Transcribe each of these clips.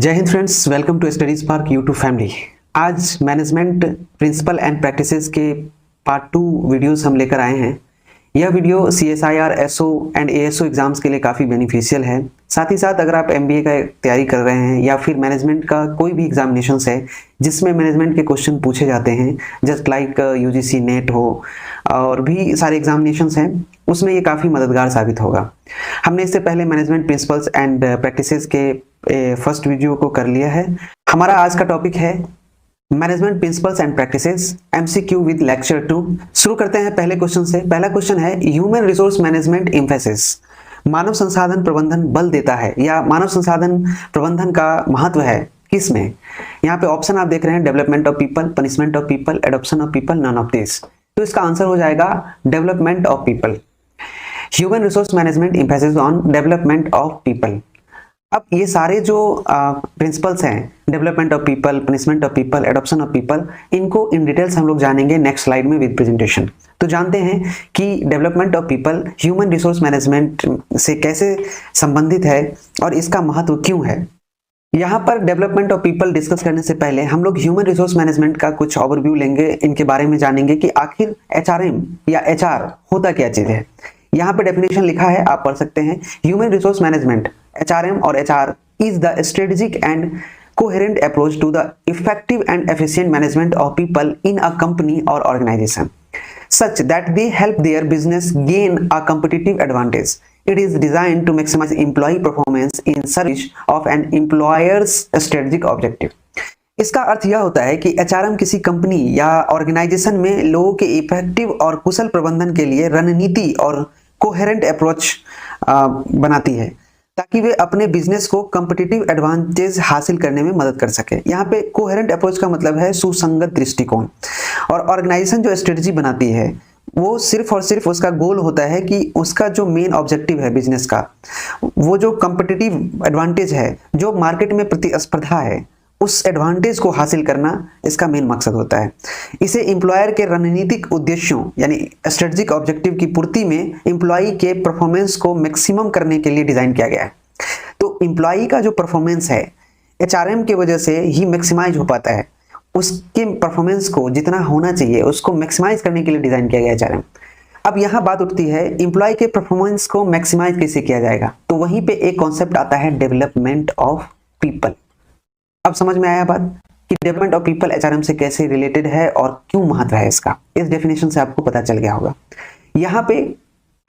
जय हिंद friends, welcome to study spark YouTube family. आज मैनेजमेंट प्रिंसिपल एंड प्रैक्टिसेस के पार्ट 2 वीडियोस हम लेकर आए हैं। यह video CSIR, SO and ASO exams के लिए काफ़ी बेनिफिशियल है। साथ ही साथ अगर आप MBA का तैयारी कर रहे हैं या फिर मैनेजमेंट का कोई भी एग्जामिनेशंस है जिसमें मैनेजमेंट के क्वेश्चन पूछे जाते हैं, जस्ट लाइक UGC नेट हो और भी सारे एग्जामिनेशंस हैं, उसमें ये काफ़ी मददगार साबित होगा। हमने इससे पहले मैनेजमेंट प्रिंसिपल्स एंड प्रैक्टिसेस के फर्स्ट वीडियो को कर लिया है। हमारा आज का टॉपिक है management principles and practices MCQ with lecture 2। शुरू करते हैं पहले क्वेश्चन से। पहला क्वेश्चन है ह्यूमन रिसोर्स मैनेजमेंट एम्फेसिस। मानव संसाधन प्रबंधन बल देता है या मानव संसाधन प्रबंधन का महत्व है किस में? यहाँ पे ऑप्शन आप देख रहे हैं, development of people, punishment of people, adoption of people, none of this. तो इसका आंसर हो जाएगा development of people. Human resource management emphasis on development of people. अब ये सारे जो प्रिंसिपल्स हैं, development of people, punishment of people, adoption of people, इनको इन डिटेल्स हम लोग जानेंगे नेक्स्ट स्लाइड में विद प्रेजेंटेशन। तो जानते हैं कि development of people human resource management से कैसे संबंधित है और इसका महत्व क्यों है। यहाँ पर डेवलपमेंट ऑफ पीपल डिस्कस करने से पहले हम लोग ह्यूमन रिसोर्स मैनेजमेंट का कुछ ओवरव्यू लेंगे, इनके बारे में जानेंगे कि आखिर HRM या HR होता क्या चीज़ है। यहाँ पे डेफिनेशन लिखा है, आप पढ़ सकते हैं। ह्यूमन रिसोर्स मैनेजमेंट HRM और HR is the strategic and coherent approach to the effective and efficient management of people in a company or organization, such that they help their business gain a competitive advantage. It is designed to maximize employee performance in service of an employer's strategic objective. इसका अर्थ यह होता है कि HRM किसी company या organisation में लोगों के इफेक्टिव और कुशल प्रबंधन के लिए रणनीति और कोहेरेंट अप्रोच बनाती है ताकि वे अपने बिजनेस को कॉम्पिटिटिव एडवांटेज हासिल करने में मदद कर सके। यहाँ पे कोहेरेंट अप्रोच का मतलब है सुसंगत दृष्टिकोण। और ऑर्गेनाइजेशन जो स्ट्रेटजी बनाती है वो सिर्फ और सिर्फ उसका गोल होता है कि उसका जो मेन ऑब्जेक्टिव है बिजनेस का, वो जो कॉम्पिटिटिव एडवांटेज है, जो मार्केट में प्रतिस्पर्धा है, उस एडवांटेज को हासिल करना इसका मेन मकसद होता है। इसे एम्प्लॉयर के रणनीतिक उद्देश्यों यानी स्ट्रेटेजिक ऑब्जेक्टिव की पूर्ति में एम्प्लॉई के परफॉर्मेंस को मैक्सिमम करने के लिए डिजाइन किया गया है। तो एम्प्लॉई का जो परफॉर्मेंस है HRM की वजह से ही मैक्सिमाइज हो पाता है। उसके परफॉर्मेंस को जितना होना चाहिए उसको मैक्सिमाइज करने के लिए डिजाइन किया गया HRM। अब यहाँ बात उठती है एम्प्लॉय के परफॉर्मेंस को मैक्सिमाइज कैसे किया जाएगा, तो वहीं पे एक कॉन्सेप्ट आता है डेवलपमेंट ऑफ पीपल। अब समझ में आया बात कि डेवलपमेंट ऑफ पीपल HRM से कैसे रिलेटेड है और क्यों महत्व है इसका। इस डेफिनेशन से आपको पता चल गया होगा। यहाँ पे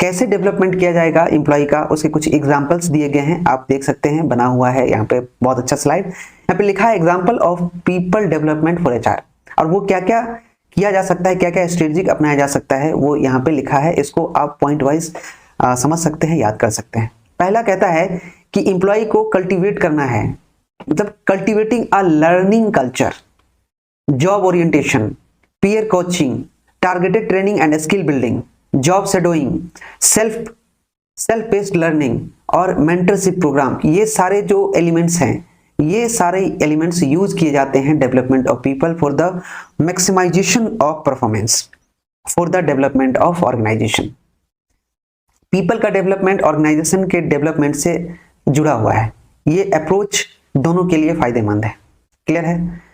कैसे डेवलपमेंट किया जाएगा एम्प्लॉय का, उसके कुछ एग्जांपल्स दिए गए हैं, आप देख सकते हैं, बना हुआ है यहाँ पे बहुत अच्छा स्लाइड। यहाँ पे लिखा है example of people development for HR, और वो क्या क्या किया जा सकता है, क्या क्या स्ट्रेटेजिक अपनाया जा सकता है, वो यहाँ पे लिखा है। इसको आप पॉइंट वाइज समझ सकते हैं, याद कर सकते हैं। पहला कहता है कि एम्प्लॉय को कल्टिवेट करना है, मतलब cultivating a learning culture, job orientation, peer coaching, targeted training and skill building, job shadowing, self based learning और मेंटरशिप प्रोग्राम। ये सारे जो एलिमेंट्स हैं, ये सारे एलिमेंट्स यूज किए जाते हैं development of people for the maximization of performance, for the development of organization. People का डेवलपमेंट ऑर्गेनाइजेशन के डेवलपमेंट से जुड़ा हुआ है। ये अप्रोच दोनों के लिए फायदेमंद है। क्लियर है?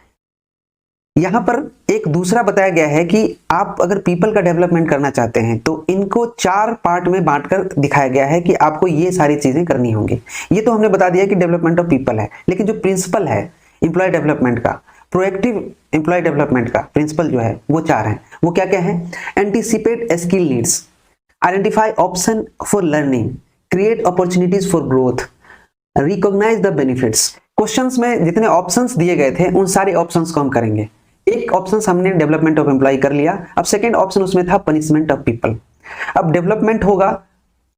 यहां पर एक दूसरा बताया गया है कि आप अगर पीपल का डेवलपमेंट करना चाहते हैं तो इनको 4 पार्ट में बांटकर दिखाया गया है कि आपको ये सारी चीजें करनी होंगी। ये तो हमने बता दिया कि डेवलपमेंट ऑफ पीपल है, लेकिन जो प्रिंसिपल है एम्प्लॉय डेवलपमेंट का, प्रोएक्टिव एम्प्लॉय डेवलपमेंट का प्रिंसिपल जो है वो 4 है। वो क्या क्या है? Anticipate skill needs, identify option for learning, create opportunities for growth, recognize the benefits. Questions में जितने ऑप्शंस दिए गए थे उन सारे ऑप्शंस को हम करेंगे। एक ऑप्शन हमने डेवलपमेंट ऑफ एम्प्लॉय कर लिया। अब सेकंड ऑप्शन उसमें था पनिशमेंट ऑफ पीपल। अब डेवलपमेंट होगा,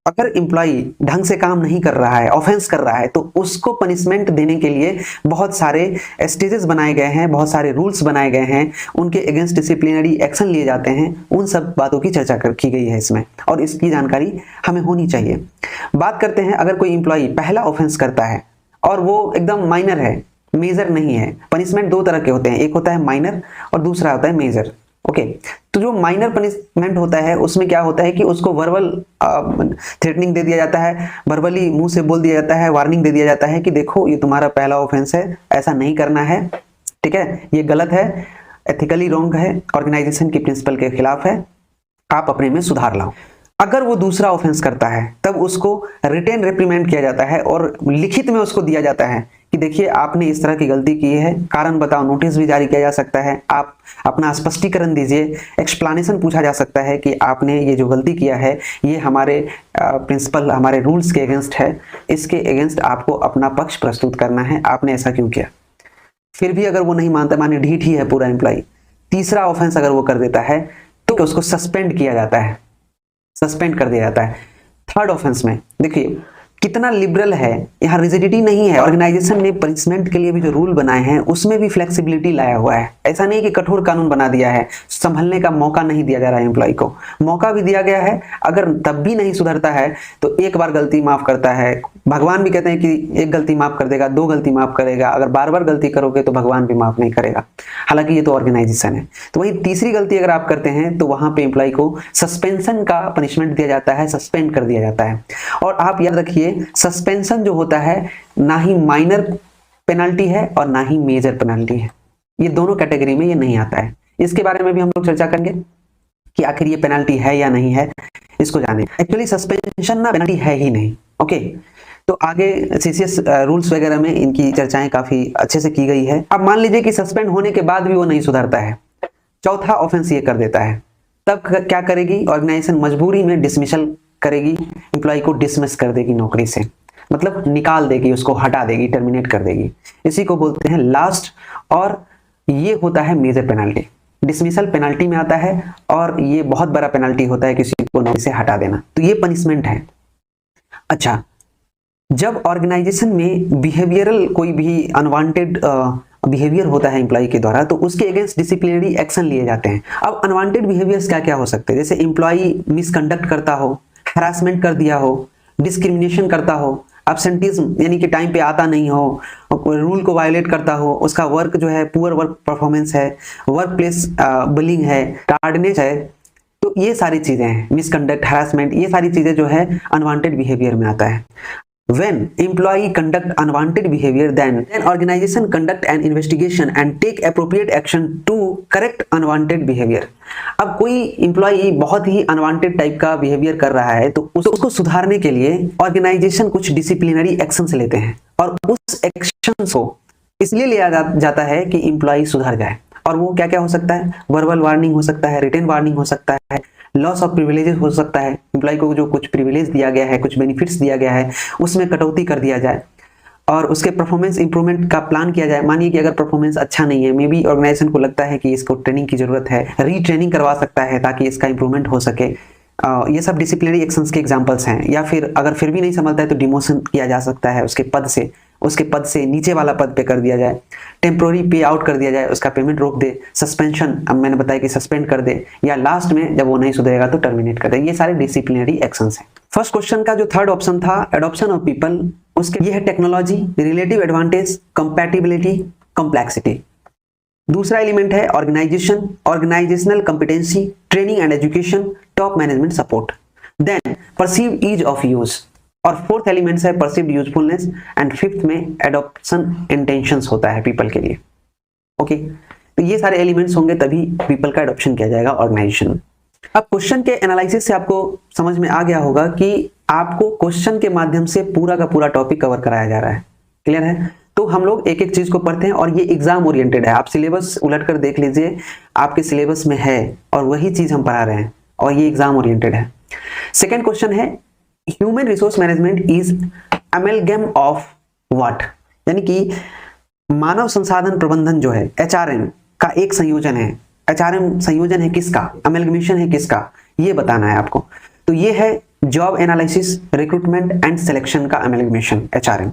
अगर एम्प्लॉय ढंग से काम नहीं कर रहा है, ऑफेंस कर रहा है, तो उसको पनिशमेंट देने के लिए बहुत सारे स्टेजेस बनाए गए हैं, बहुत सारे रूल्स बनाए गए हैं, उनके अगेंस्ट डिसिप्लिनरी एक्शन लिए जाते हैं। उन सब बातों की चर्चा की गई है इसमें, और इसकी जानकारी हमें होनी चाहिए। बात करते हैं, अगर कोई एम्प्लॉय पहला ऑफेंस करता है और वो एकदम माइनर है, मेजर नहीं है। पनिशमेंट 2 तरह के होते हैं, एक होता है माइनर और दूसरा होता है मेजर। ओके, तो जो माइनर पनिशमेंट होता है उसमें क्या होता है कि उसको वर्बल थ्रेटनिंग दे दिया जाता है, वर्बली मुंह से बोल दिया जाता है, वार्निंग दे दिया जाता है कि देखो ये तुम्हारा पहला ऑफेंस है, ऐसा नहीं करना है, ठीक है, ये गलत है, एथिकली रॉन्ग है, ऑर्गेनाइजेशन की प्रिंसिपल के खिलाफ है, आप अपने में सुधार लाओ। अगर वो दूसरा ऑफेंस करता है तब उसको रिटेन रिप्रीमेंड किया जाता है और लिखित में उसको दिया जाता है कि देखिए आपने इस तरह की गलती की है, कारण बताओ, नोटिस भी जारी किया जा सकता है, आप अपना स्पष्टीकरण दीजिए, एक्सप्लेनेशन पूछा जा सकता है कि आपने ये जो गलती किया है ये हमारे प्रिंसिपल, हमारे रूल्स के अगेंस्ट है, इसके अगेंस्ट आपको अपना पक्ष प्रस्तुत करना है, आपने ऐसा क्यों किया। फिर भी अगर वो नहीं मानता, माने ढीठ ही है पूरा एम्प्लॉय, तीसरा ऑफेंस अगर वो कर देता है तो उसको सस्पेंड किया जाता है, सस्पेंड कर दिया जाता है। थर्ड ऑफेंस में देखिए कितना लिबरल है, यहाँ रिजिडिटी नहीं है। ऑर्गेनाइजेशन ने पनिशमेंट के लिए भी जो रूल बनाए हैं उसमें भी फ्लेक्सिबिलिटी लाया हुआ है। ऐसा नहीं कि कठोर कानून बना दिया है, संभलने का मौका नहीं दिया जा रहा है एम्प्लॉय को, मौका भी दिया गया है। अगर तब भी नहीं सुधरता है तो एक बार गलती माफ करता है, भगवान भी कहते हैं कि एक गलती माफ कर देगा, दो गलती माफ करेगा, अगर बार बार गलती करोगे तो भगवान भी माफ नहीं करेगा। हालांकि ये तो ऑर्गेनाइजेशन है। तो वही तीसरी गलती अगर आप करते हैं तो वहां पे एम्प्लॉय को सस्पेंशन का पनिशमेंट दिया जाता है, सस्पेंड कर दिया जाता है। और आप याद रखिए सस्पेंशन जो होता है ना ही माइनर पेनल्टी है और ना ही मेजर पेनल्टी है, ये दोनों कैटेगरी में ये नहीं आता है। इसके बारे में भी हम लोग चर्चा करेंगे कि आखिर ये पेनल्टी है या नहीं है, इसको जाने। एक्चुअली सस्पेंशन ना पेनल्टी है ही नहीं, ओके। तो आगे सीसीएस रूल्स वगैरह में इनकी चर्चाएं काफी अच्छे से की गई है। अब मान लीजिए कि सस्पेंड होने के बाद भी वो नहीं सुधरता है, चौथा ऑफेंस ये कर देता है, तब क्या करेगी ऑर्गेनाइजेशन, मजबूरी में डिसमिसल करेगी, एम्प्लॉय को डिसमिस कर देगी नौकरी से, मतलब निकाल देगी, उसको हटा देगी, टर्मिनेट कर देगी। इसी को बोलते हैं लास्ट, और ये होता है मेजर पेनल्टी। डिसमिसल पेनल्टी में आता है और ये बहुत बड़ा पेनल्टी होता है किसी को नौकरी से हटा देना, तो ये पनिशमेंट है। अच्छा, जब ऑर्गेनाइजेशन में बिहेवियरल कोई भी अनवांटेड बिहेवियर होता है एम्प्लॉय के द्वारा तो उसके अगेंस्ट डिसिप्लिनरी एक्शन लिए जाते हैं। अब अनवांटेड बिहेवियर्स क्या क्या हो सकते हैं, जैसे एम्प्लॉय मिसकंडक्ट करता हो, हरासमेंट कर दिया हो, डिस्क्रिमिनेशन करता हो, एब्सेंटिज्म यानी कि टाइम पे आता नहीं हो, रूल को वायलेट करता हो, उसका वर्क जो है पुअर वर्क परफॉर्मेंस है, वर्क प्लेस बुलिंग है, टार्डनेस है, तो ये सारी चीजें हैं, मिसकंडक्ट, हरासमेंट, ये सारी चीजें जो है अनवांटेड बिहेवियर में आता है। When employee conduct unwanted behavior, then organization conduct an investigation and take appropriate action to correct unwanted behavior. अब कोई एम्प्लॉई बहुत ही अनवांटेड टाइप का बिहेवियर कर रहा है तो उसको सुधारने के लिए ऑर्गेनाइजेशन कुछ डिसिप्लिनरी एक्शंस लेते हैं, और उस एक्शंस को इसलिए लिया जाता है कि एम्प्लॉई सुधर जाए। और वो क्या क्या हो सकता है, वर्बल वार्निंग हो सकता है, रिटन वार्निंग हो सकता है, लॉस ऑफ प्रिविलेजेस हो सकता है, एम्प्लॉय को जो कुछ प्रिविलेज दिया गया है, कुछ बेनिफिट्स दिया गया है उसमें कटौती कर दिया जाए, और उसके परफॉर्मेंस इंप्रूवमेंट का प्लान किया जाए। मानिए कि अगर परफॉर्मेंस अच्छा नहीं है, मे बी ऑर्गेनाइजेशन को लगता है कि इसको ट्रेनिंग की जरूरत है, रीट्रेनिंग करवा सकता है ताकि इसका इंप्रूवमेंट हो सके। ये सब डिसिप्लिनरी एक्शंस के एग्जांपल्स हैं। या फिर अगर फिर भी नहीं संभलता है तो डिमोशन किया जा सकता है, उसके पद से नीचे वाला पद पे कर दिया जाए, टेम्पोररी पे आउट कर दिया जाए, उसका पेमेंट रोक दे, सस्पेंशन, अब मैंने बताया कि सस्पेंड कर दे, या लास्ट में जब वो नहीं सुधरेगा तो टर्मिनेट कर दे। ये सारे डिसिप्लिनरी एक्शंस हैं। फर्स्ट क्वेश्चन का जो थर्ड ऑप्शन था एडॉप्शन ऑफ पीपल, उसके ये है technology, relative advantage, compatibility, complexity. दूसरा एलिमेंट है organization, organizational competency, training and education, top management support, then perceive ease of use, और फोर्थ एलिमेंट है परसीव्ड यूजफुलनेस, एंड फिफ्थ में adoption intentions होता है पीपल के लिए। ओके, तो ये सारे एलिमेंट्स होंगे तभी पीपल का एडॉप्शन किया जाएगा ऑर्गेनाइजेशन में। अब क्वेश्चन के एनालिसिस से आपको समझ में आ गया होगा कि आपको क्वेश्चन के माध्यम से पूरा का पूरा टॉपिक कवर कराया जा रहा है। क्लियर है? तो हम लोग एक एक चीज को पढ़ते हैं और ये एग्जाम ओरिएंटेड है। आप सिलेबस उलट कर देख लीजिए, आपके सिलेबस में है और वही चीज हम पढ़ा रहे हैं, और ये एग्जाम ओरिएंटेड है। सेकेंड क्वेश्चन है human resource management is amalgam of what, यानी कि मानव संसाधन प्रबंधन जो है एचआरएम का एक संयोजन है। एचआरएम संयोजन है किसका, अमेलगमेशन है किसका, ये बताना है आपको। तो ये है job analysis, recruitment and selection का अमेलगमेशन एचआरएम।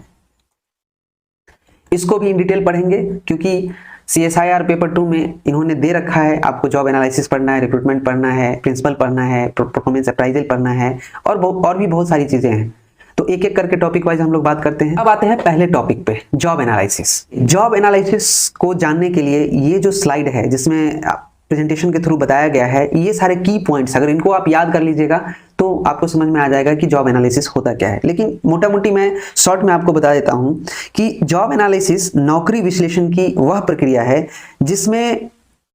इसको भी इन डिटेल पढ़ेंगे क्योंकि CSIR पेपर 2 में इन्होंने दे रखा है, आपको जॉब एनालिसिस पढ़ना है, रिक्रूटमेंट पढ़ना है, प्रिंसिपल पढ़ना है, परफॉर्मेंस अप्राइजल पढ़ना है, और भी बहुत सारी चीजें हैं। तो एक एक करके टॉपिक वाइज हम लोग बात करते हैं। अब आते हैं पहले टॉपिक पे, जॉब एनालिसिस। जॉब एनालिसिस को जानने के लिए ये जो स्लाइड है जिसमें प्रेजेंटेशन के थ्रू बताया गया है, ये सारे की पॉइंट्स अगर इनको आप याद कर लीजिएगा तो आपको समझ में आ जाएगा कि जॉब एनालिसिस होता क्या है। लेकिन मोटा मोटी मैं शॉर्ट में आपको बता देता हूं कि जॉब एनालिसिस नौकरी विश्लेषण की वह प्रक्रिया है जिसमें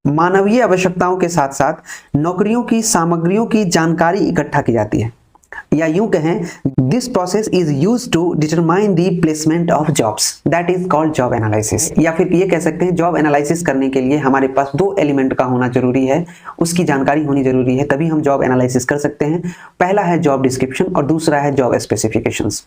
मानवीय आवश्यकताओं के साथ साथ नौकरियों की सामग्रियों की जानकारी इकट्ठा की जाती है, या यूं कहें this process is used to determine the placement of jobs, that is called job analysis. या फिर ये कह सकते हैं जॉब एनालिसिस करने के लिए हमारे पास दो एलिमेंट का होना जरूरी है, उसकी जानकारी होनी जरूरी है, तभी हम जॉब एनालिसिस कर सकते हैं। पहला है जॉब डिस्क्रिप्शन और दूसरा है जॉब स्पेसिफिकेशंस।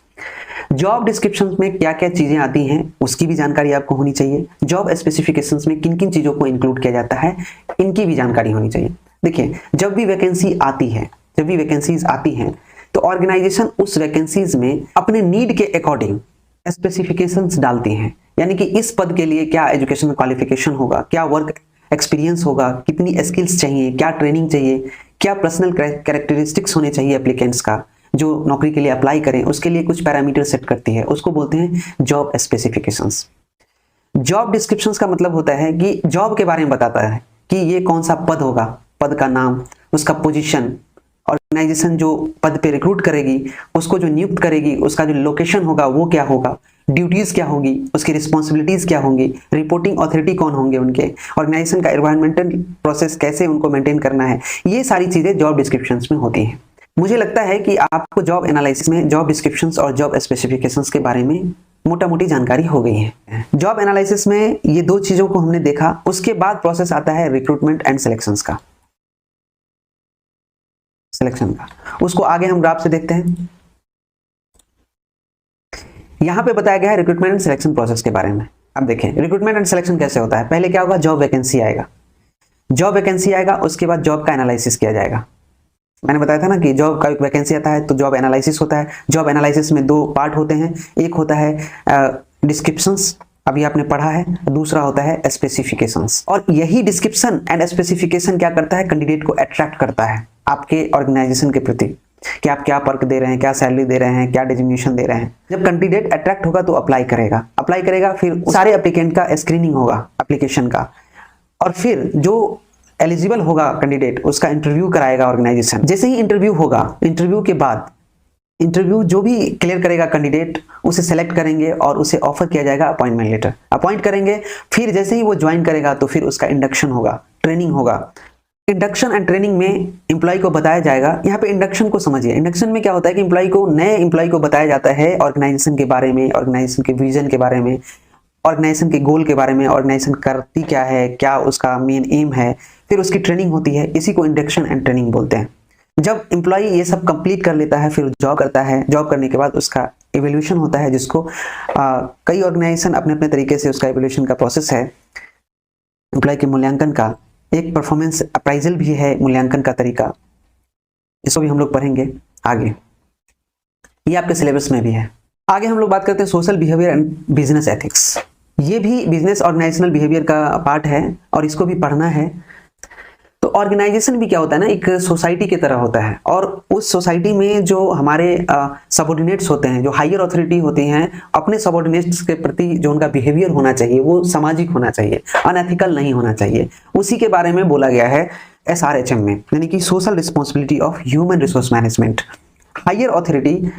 जॉब डिस्क्रिप्शन में क्या क्या चीजें आती हैं उसकी भी जानकारी आपको होनी चाहिए। जॉब स्पेसिफिकेशंस में किन किन चीजों को इंक्लूड किया जाता है इनकी भी जानकारी होनी चाहिए। देखिए, जब भी वैकेंसी आती है, जब भी वैकेंसीज आती हैं तो ऑर्गेनाइजेशन उस वैकेंसीज में अपने नीड के अकॉर्डिंग स्पेसिफिकेशंस डालती हैं, यानी कि इस पद के लिए क्या एजुकेशनल क्वालिफिकेशन होगा, क्या वर्क एक्सपीरियंस होगा, कितनी स्किल्स चाहिए, क्या ट्रेनिंग चाहिए, क्या पर्सनल कैरेक्टरिस्टिक्स होने चाहिए एप्लीकेंट्स का जो नौकरी के लिए अप्लाई करें, उसके लिए कुछ पैरामीटर सेट करती है, उसको बोलते हैं जॉब स्पेसिफिकेशंस। जॉब डिस्क्रिप्शंस का मतलब होता है कि जॉब के बारे में बताता है कि ये कौन सा पद होगा, पद का नाम, उसका पोजीशन, ऑर्गेनाइजेशन जो पद पे रिक्रूट करेगी उसको जो नियुक्त करेगी उसका जो लोकेशन होगा वो क्या होगा, ड्यूटीज क्या होगी, उसकी रिस्पॉन्सिबिलिटीज क्या होंगी, रिपोर्टिंग अथॉरिटी कौन होंगे उनके, ऑर्गेनाइजेशन का एनवायरमेंटल प्रोसेस कैसे उनको मेंटेन करना है, ये सारी चीजें जॉब डिस्क्रिप्शंस में होती हैं। मुझे लगता है कि आपको जॉब एनालिसिस में जॉब डिस्क्रिप्शंस और जॉब स्पेसिफिकेशंस के बारे में मोटा मोटी जानकारी हो गई है। जॉब एनालिसिस में ये दो चीजों को हमने देखा, उसके बाद प्रोसेस आता है रिक्रूटमेंट एंड सिलेक्शंस का, सिलेक्शन का। उसको आगे हम ग्राफ से देखते हैं। यहां पे बताया गया है रिक्रूटमेंट एंड सिलेक्शन प्रोसेस के बारे में। अब देखें रिक्रूटमेंट एंड सिलेक्शन कैसे होता है। पहले क्या होगा, जॉब वैकेंसी आएगा, जॉब वैकेंसी आएगा, उसके बाद जॉब का एनालिसिस किया जाएगा। मैंने बताया था ना कि जॉब का एक वैकेंसी आता है तो जॉब एनालिसिस होता है। जॉब एनालिसिस में दो पार्ट होते हैं, एक होता है डिस्क्रिप्शंस, अभी आपने पढ़ा है, दूसरा होता है स्पेसिफिकेशंस। और यही डिस्क्रिप्शन एंड स्पेसिफिकेशन क्या करता है, कैंडिडेट को अट्रैक्ट करता है आपके ऑर्गेनाइजेशन के प्रति कि आप क्या पर्क दे रहे हैं, क्या सैलरी दे रहे हैं, क्या डिजिग्नेशन दे रहे हैं। जब कैंडिडेट अट्रैक्ट होगा तो अप्लाई करेगा, फिर सारे एप्लीकेंट का स्क्रीनिंग होगा एप्लीकेशन का, और फिर जो एलिजिबल होगा कैंडिडेट उसका इंटरव्यू कराएगा ऑर्गेनाइजेशन। जैसे ही इंटरव्यू होगा, इंटरव्यू के बाद इंटरव्यू जो भी क्लियर करेगा कैंडिडेट उसे सेलेक्ट करेंगे और उसे ऑफर किया जाएगा अपॉइंटमेंट लेटर, अपॉइंट करेंगे। फिर जैसे ही वो ज्वाइन करेगा तो फिर उसका इंडक्शन होगा, ट्रेनिंग होगा। इंडक्शन एंड ट्रेनिंग में एम्प्लॉय को बताया जाएगा, यहाँ पे इंडक्शन को समझिए। इंडक्शन में क्या होता है कि एम्प्लॉय को, नए एम्प्लॉय को बताया जाता है ऑर्गेनाइजेशन के बारे में, ऑर्गेनाइजेशन के विजन के बारे में, ऑर्गेनाइजेशन के गोल के बारे में, ऑर्गेनाइजेशन करती क्या है, क्या उसका मेन एम है, फिर उसकी ट्रेनिंग होती है। इसी को इंडक्शन एंड ट्रेनिंग बोलते हैं। जब एम्प्लॉय ये सब कंप्लीट कर लेता है फिर जॉब करता है, जॉब करने के बाद उसका इवैल्यूएशन होता है, जिसको कई ऑर्गेनाइजेशन अपने अपने तरीके से उसका इवैल्यूएशन का प्रोसेस है एम्प्लॉय के मूल्यांकन का। एक परफॉर्मेंस अप्राइजल भी है मूल्यांकन का तरीका, इसको भी हम लोग पढ़ेंगे आगे, ये आपके सिलेबस में भी है। आगे हम लोग बात करते हैं social behaviour and business ethics. ये भी बिजनेस ऑर्गेनाइजेशनल बिहेवियर का पार्ट है और इसको भी पढ़ना है। तो ऑर्गेनाइजेशन भी क्या होता है ना, एक सोसाइटी की तरह होता है, और उस सोसाइटी में जो हमारे सबऑर्डिनेट्स होते हैं, जो हायर अथॉरिटी होती हैं, अपने सबऑर्डिनेट्स के प्रति जो उनका बिहेवियर होना चाहिए वो सामाजिक होना चाहिए, अनएथिकल नहीं होना चाहिए। उसी के बारे में बोला गया है SRHM में, यानी कि social responsibility of human resource management. Higher authority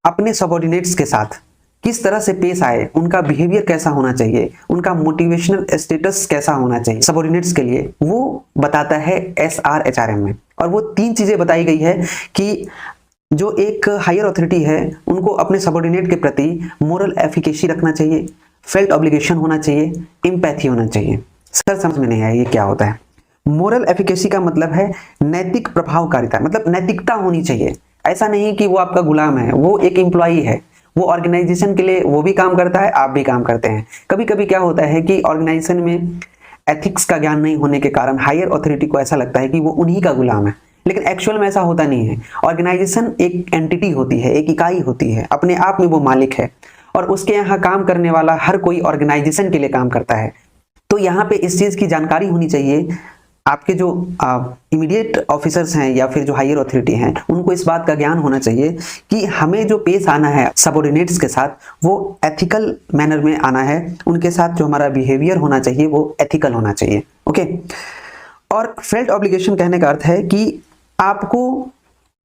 अपने सबऑर्डिनेट्स के साथ किस तरह से पेश आए, उनका बिहेवियर कैसा होना चाहिए, उनका मोटिवेशनल स्टेटस कैसा होना चाहिए सबऑर्डिनेट्स के लिए, वो बताता है SRHRM में। और वो 3 चीजें बताई गई है कि जो एक हायर अथॉरिटी है उनको अपने सबऑर्डिनेट के प्रति मोरल एफिकेसी रखना चाहिए, फेल्ट ऑब्लिगेशन होना चाहिए, एम्पैथी होना चाहिए। सर समझ में नहीं आया ये क्या होता है। मोरल एफिकेसी का मतलब है नैतिक प्रभावकारिता, मतलब नैतिकता होनी चाहिए। ऐसा नहीं कि वो आपका गुलाम है, वो एक एम्प्लॉई है, वो ऑर्गेनाइजेशन के लिए वो भी काम करता है, आप भी काम करते हैं। कभी कभी क्या होता है कि ऑर्गेनाइजेशन में एथिक्स का ज्ञान नहीं होने के कारण हायर अथॉरिटी को ऐसा लगता है कि वो उन्हीं का गुलाम है, लेकिन एक्चुअल में ऐसा होता नहीं है। ऑर्गेनाइजेशन एक एंटिटी होती है, एक इकाई होती है, अपने आप में वो मालिक है, और उसके यहाँ काम करने वाला हर कोई ऑर्गेनाइजेशन के लिए काम करता है। तो यहाँ पे इस चीज की जानकारी होनी चाहिए। आपके जो इमीडिएट ऑफिसर्स हैं या फिर जो हायर अथॉरिटी हैं, उनको इस बात का ज्ञान होना चाहिए कि हमें जो पेश आना है सबऑर्डिनेट्स के साथ वो एथिकल मैनर में आना है, उनके साथ जो हमारा बिहेवियर होना चाहिए वो एथिकल होना चाहिए। ओके, और फेल्ट ऑब्लिगेशन कहने का अर्थ है कि आपको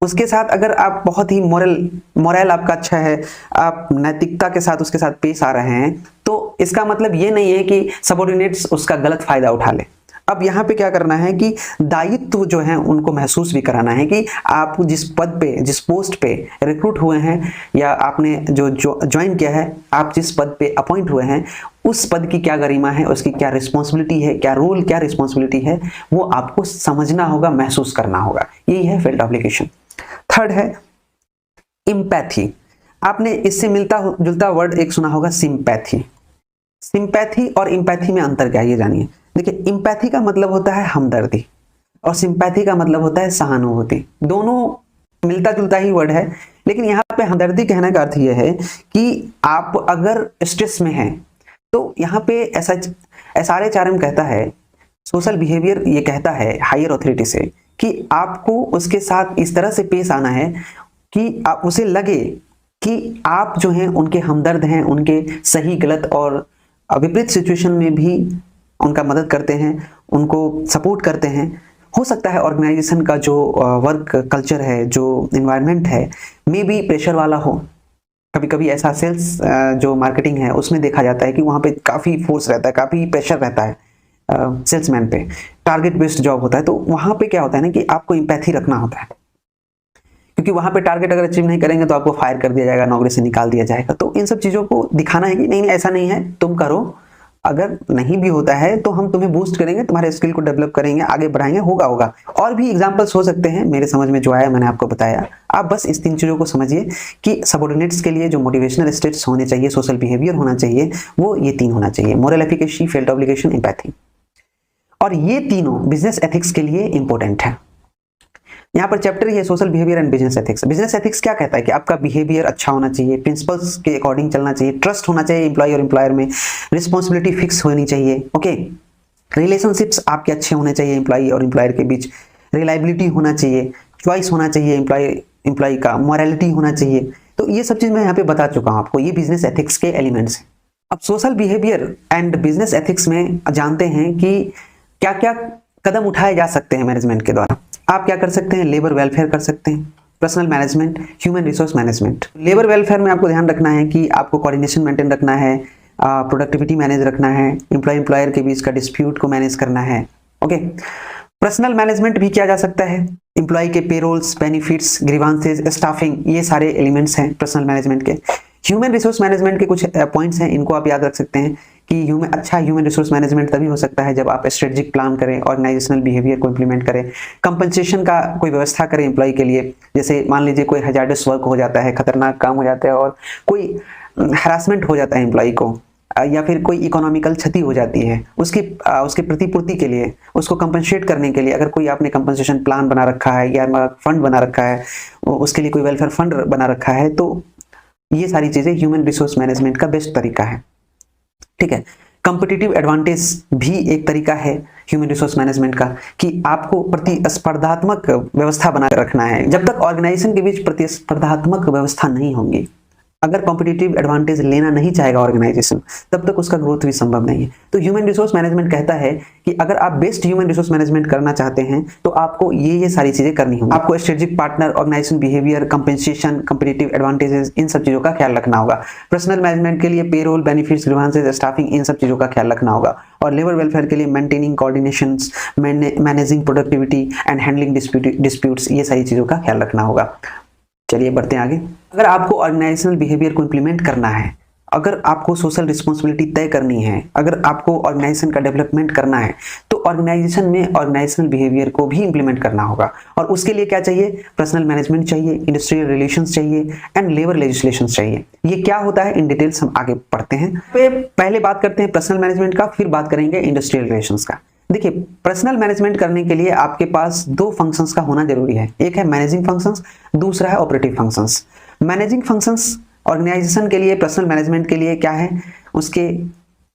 उसके साथ, अगर आप बहुत ही मोरल आपका अच्छा है, आप नैतिकता के साथ उसके साथ पेश आ रहे हैं, तो इसका मतलब ये नहीं है कि सबऑर्डिनेट्स उसका गलत फायदा उठा ले। अब यहाँ पे क्या करना है कि दायित्व जो है उनको महसूस भी कराना है कि आप जिस पद पे, जिस पोस्ट पे रिक्रूट हुए हैं या आपने जो ज्वाइन किया है, आप जिस पद पे अपॉइंट हुए हैं, उस पद की क्या गरिमा है, उसकी क्या रिस्पॉन्सिबिलिटी है, क्या रोल, क्या रिस्पॉन्सिबिलिटी है, वो आपको समझना होगा, महसूस करना होगा। यही है फेल्ट ऑब्लिगेशन। थर्ड है एम्पैथी। आपने इससे मिलता जुलता वर्ड एक सुना होगा, सिंपैथी। सिंपैथी और एम्पैथी में अंतर क्या है ये जानिए। देखिए, एम्पैथी का मतलब होता है हमदर्दी और सिंपैथी का मतलब होता है सहानुभूति। दोनों मिलता जुलता ही वर्ड है, लेकिन यहाँ पे हमदर्दी कहने का अर्थ यह है कि आप अगर स्ट्रेस में हैं, तो यहाँ पे ऐसा SRHRM कहता है, सोशल बिहेवियर ये कहता है हायर ऑथोरिटी से कि आपको उसके साथ इस तरह से पेश आना है कि आप उसे लगे कि आप जो हैं उनके हमदर्द हैं, उनके सही गलत और विपरीत सिचुएशन में भी उनका मदद करते हैं, उनको सपोर्ट करते हैं। हो सकता है ऑर्गेनाइजेशन का जो वर्क कल्चर है, जो एनवायरनमेंट है, मे बी प्रेशर वाला हो। कभी कभी ऐसा सेल्स जो मार्केटिंग है उसमें देखा जाता है कि वहाँ पे काफ़ी फोर्स रहता है, काफ़ी प्रेशर रहता है सेल्समैन पे, टारगेट बेस्ड जॉब होता है। तो वहाँ पे क्या होता है ना कि आपको एम्पैथी रखना होता है, क्योंकि वहाँ पे टारगेट अगर अचीव नहीं करेंगे तो आपको फायर कर दिया जाएगा, नौकरी से निकाल दिया जाएगा। तो इन सब चीज़ों को दिखाना है कि नहीं ऐसा नहीं है, तुम करो, अगर नहीं भी होता है तो हम तुम्हें बूस्ट करेंगे, तुम्हारे स्किल को डेवलप करेंगे, आगे बढ़ाएंगे, होगा। और भी एग्जांपल्स हो सकते हैं, मेरे समझ में जो आया मैंने आपको बताया। आप बस इस 3 चीज़ों को समझिए कि सबऑर्डिनेट्स के लिए जो मोटिवेशनल स्टेट्स होने चाहिए, सोशल बिहेवियर होना चाहिए, वो ये 3 होना चाहिए: moral efficacy, felt obligation, empathy. और ये तीनों बिजनेस एथिक्स के लिए इंपॉर्टेंट है। यहाँ पर चैप्टर ही है social behaviour and business ethics. Business ethics क्या कहता है कि आपका बिहेवियर अच्छा होना चाहिए, प्रिंसिपल्स के अकॉर्डिंग चलना चाहिए, ट्रस्ट होना चाहिए एम्प्लॉय और एम्प्लॉयर में, रिस्पॉन्सिबिलिटी फिक्स होनी चाहिए, ओके, रिलेशनशिप्स आपके अच्छे होने चाहिए एम्प्लॉय और एम्प्लॉयर के बीच, रिलायबिलिटी होना चाहिए, चॉइस होना चाहिए एम्प्लॉय का, मॉरलिटी होना चाहिए। तो ये सब चीज़ मैं यहाँ पे बता चुका हूँ आपको, ये बिजनेस एथिक्स के एलिमेंट्स हैं। अब social behaviour and business ethics में जानते हैं कि क्या क्या कदम उठाए जा सकते हैं मैनेजमेंट के द्वारा। आप क्या कर सकते हैं? लेबर वेलफेयर कर सकते हैं, personal management, human resource management. Labour welfare में आपको ध्यान रखना है कि आपको कोऑर्डिनेशन मेंटेन रखना है, प्रोडक्टिविटी मैनेज रखना है, एम्प्लॉयर के बीच का डिस्प्यूट को मैनेज करना है, ओके। पर्सनल मैनेजमेंट भी किया जा सकता है, एम्प्लॉय के पेरोल्स, बेनिफिट्स, ग्रीवांसेस, स्टाफिंग, ये सारे एलिमेंट्स हैं पर्सनल मैनेजमेंट के। ह्यूमन रिसोर्स मैनेजमेंट के कुछ पॉइंट्स हैं, इनको आप याद रख सकते हैं कि अच्छा ह्यूमन रिसोर्स मैनेजमेंट तभी हो सकता है जब आप स्ट्रेटेजिक प्लान करें, ऑर्गेनाइजेशनल बिहेवियर को इंप्लीमेंट करें, कंपनसेशन का कोई व्यवस्था करें एम्प्लॉय के लिए। जैसे मान लीजिए कोई हैजार्डस वर्क हो जाता है, खतरनाक काम हो जाता है और कोई हरासमेंट हो जाता है एम्प्लॉय को, या फिर कोई इकोनॉमिकल क्षति हो जाती है, उसके प्रतिपूर्ति के लिए, उसको कंपनसेट करने के लिए अगर कोई आपने कंपनसेशन प्लान बना रखा है या फंड बना रखा है, उसके लिए कोई वेलफेयर फंड बना रखा है, तो ये सारी चीजें ह्यूमन रिसोर्स मैनेजमेंट का बेस्ट तरीका है, ठीक है। कॉम्पिटिटिव एडवांटेज भी एक तरीका है ह्यूमन रिसोर्स मैनेजमेंट का कि आपको प्रतिस्पर्धात्मक व्यवस्था बना रखना है। जब तक ऑर्गेनाइजेशन के बीच प्रतिस्पर्धात्मक व्यवस्था नहीं होंगी, अगर कॉम्पिटिटिव एडवांटेज लेना नहीं चाहेगा ऑर्गेनाइजेशन, तब तक उसका ग्रोथ भी संभव नहीं है। तो ह्यूमन रिसोर्स मैनेजमेंट कहता है कि अगर आप बेस्ट ह्यूमन रिसोर्स मैनेजमेंट करना चाहते हैं तो आपको ये सारी चीजें करनी होंगी। आपको strategic partner, organisation behaviour, compensation, competitive advantages, इन सब चीजों का ख्याल रखना होगा। पर्सनल मैनेजमेंट के लिए पेरोल, बेनिफिट्स, ग्रीवांसेस, स्टाफिंग, इन सब चीजों का ख्याल रखना होगा। और लेबर वेलफेयर के लिए maintaining coordination, managing productivity and handling disputes, ये सारी चीजों का ख्याल रखना होगा। चलिए बढ़ते हैं आगे। अगर आपको ऑर्गेनाइजेशनल बिहेवियर को इंप्लीमेंट करना है, अगर आपको सोशल रिस्पॉन्सिबिलिटी तय करनी है, अगर आपको ऑर्गेनाइजेशन का डेवलपमेंट करना है, तो ऑर्गेनाइजेशन में ऑर्गेनाइजेशनल बिहेवियर को भी इंप्लीमेंट करना होगा। और उसके लिए क्या चाहिए? पर्सनल मैनेजमेंट चाहिए, इंडस्ट्रियल रिलेशंस चाहिए एंड लेबर लेजिस्लेशन चाहिए। ये क्या होता है इन डिटेल्स हम आगे पढ़ते हैं। पहले बात करते हैं पर्सनल मैनेजमेंट का, फिर बात करेंगे इंडस्ट्रियल रिलेशंस का। देखिए, पर्सनल मैनेजमेंट करने के लिए आपके पास 2 फंक्शंस का होना जरूरी है। एक है मैनेजिंग फंक्शंस, दूसरा है operative functions. Managing functions organization के लिए, पर्सनल मैनेजमेंट के लिए क्या है, उसके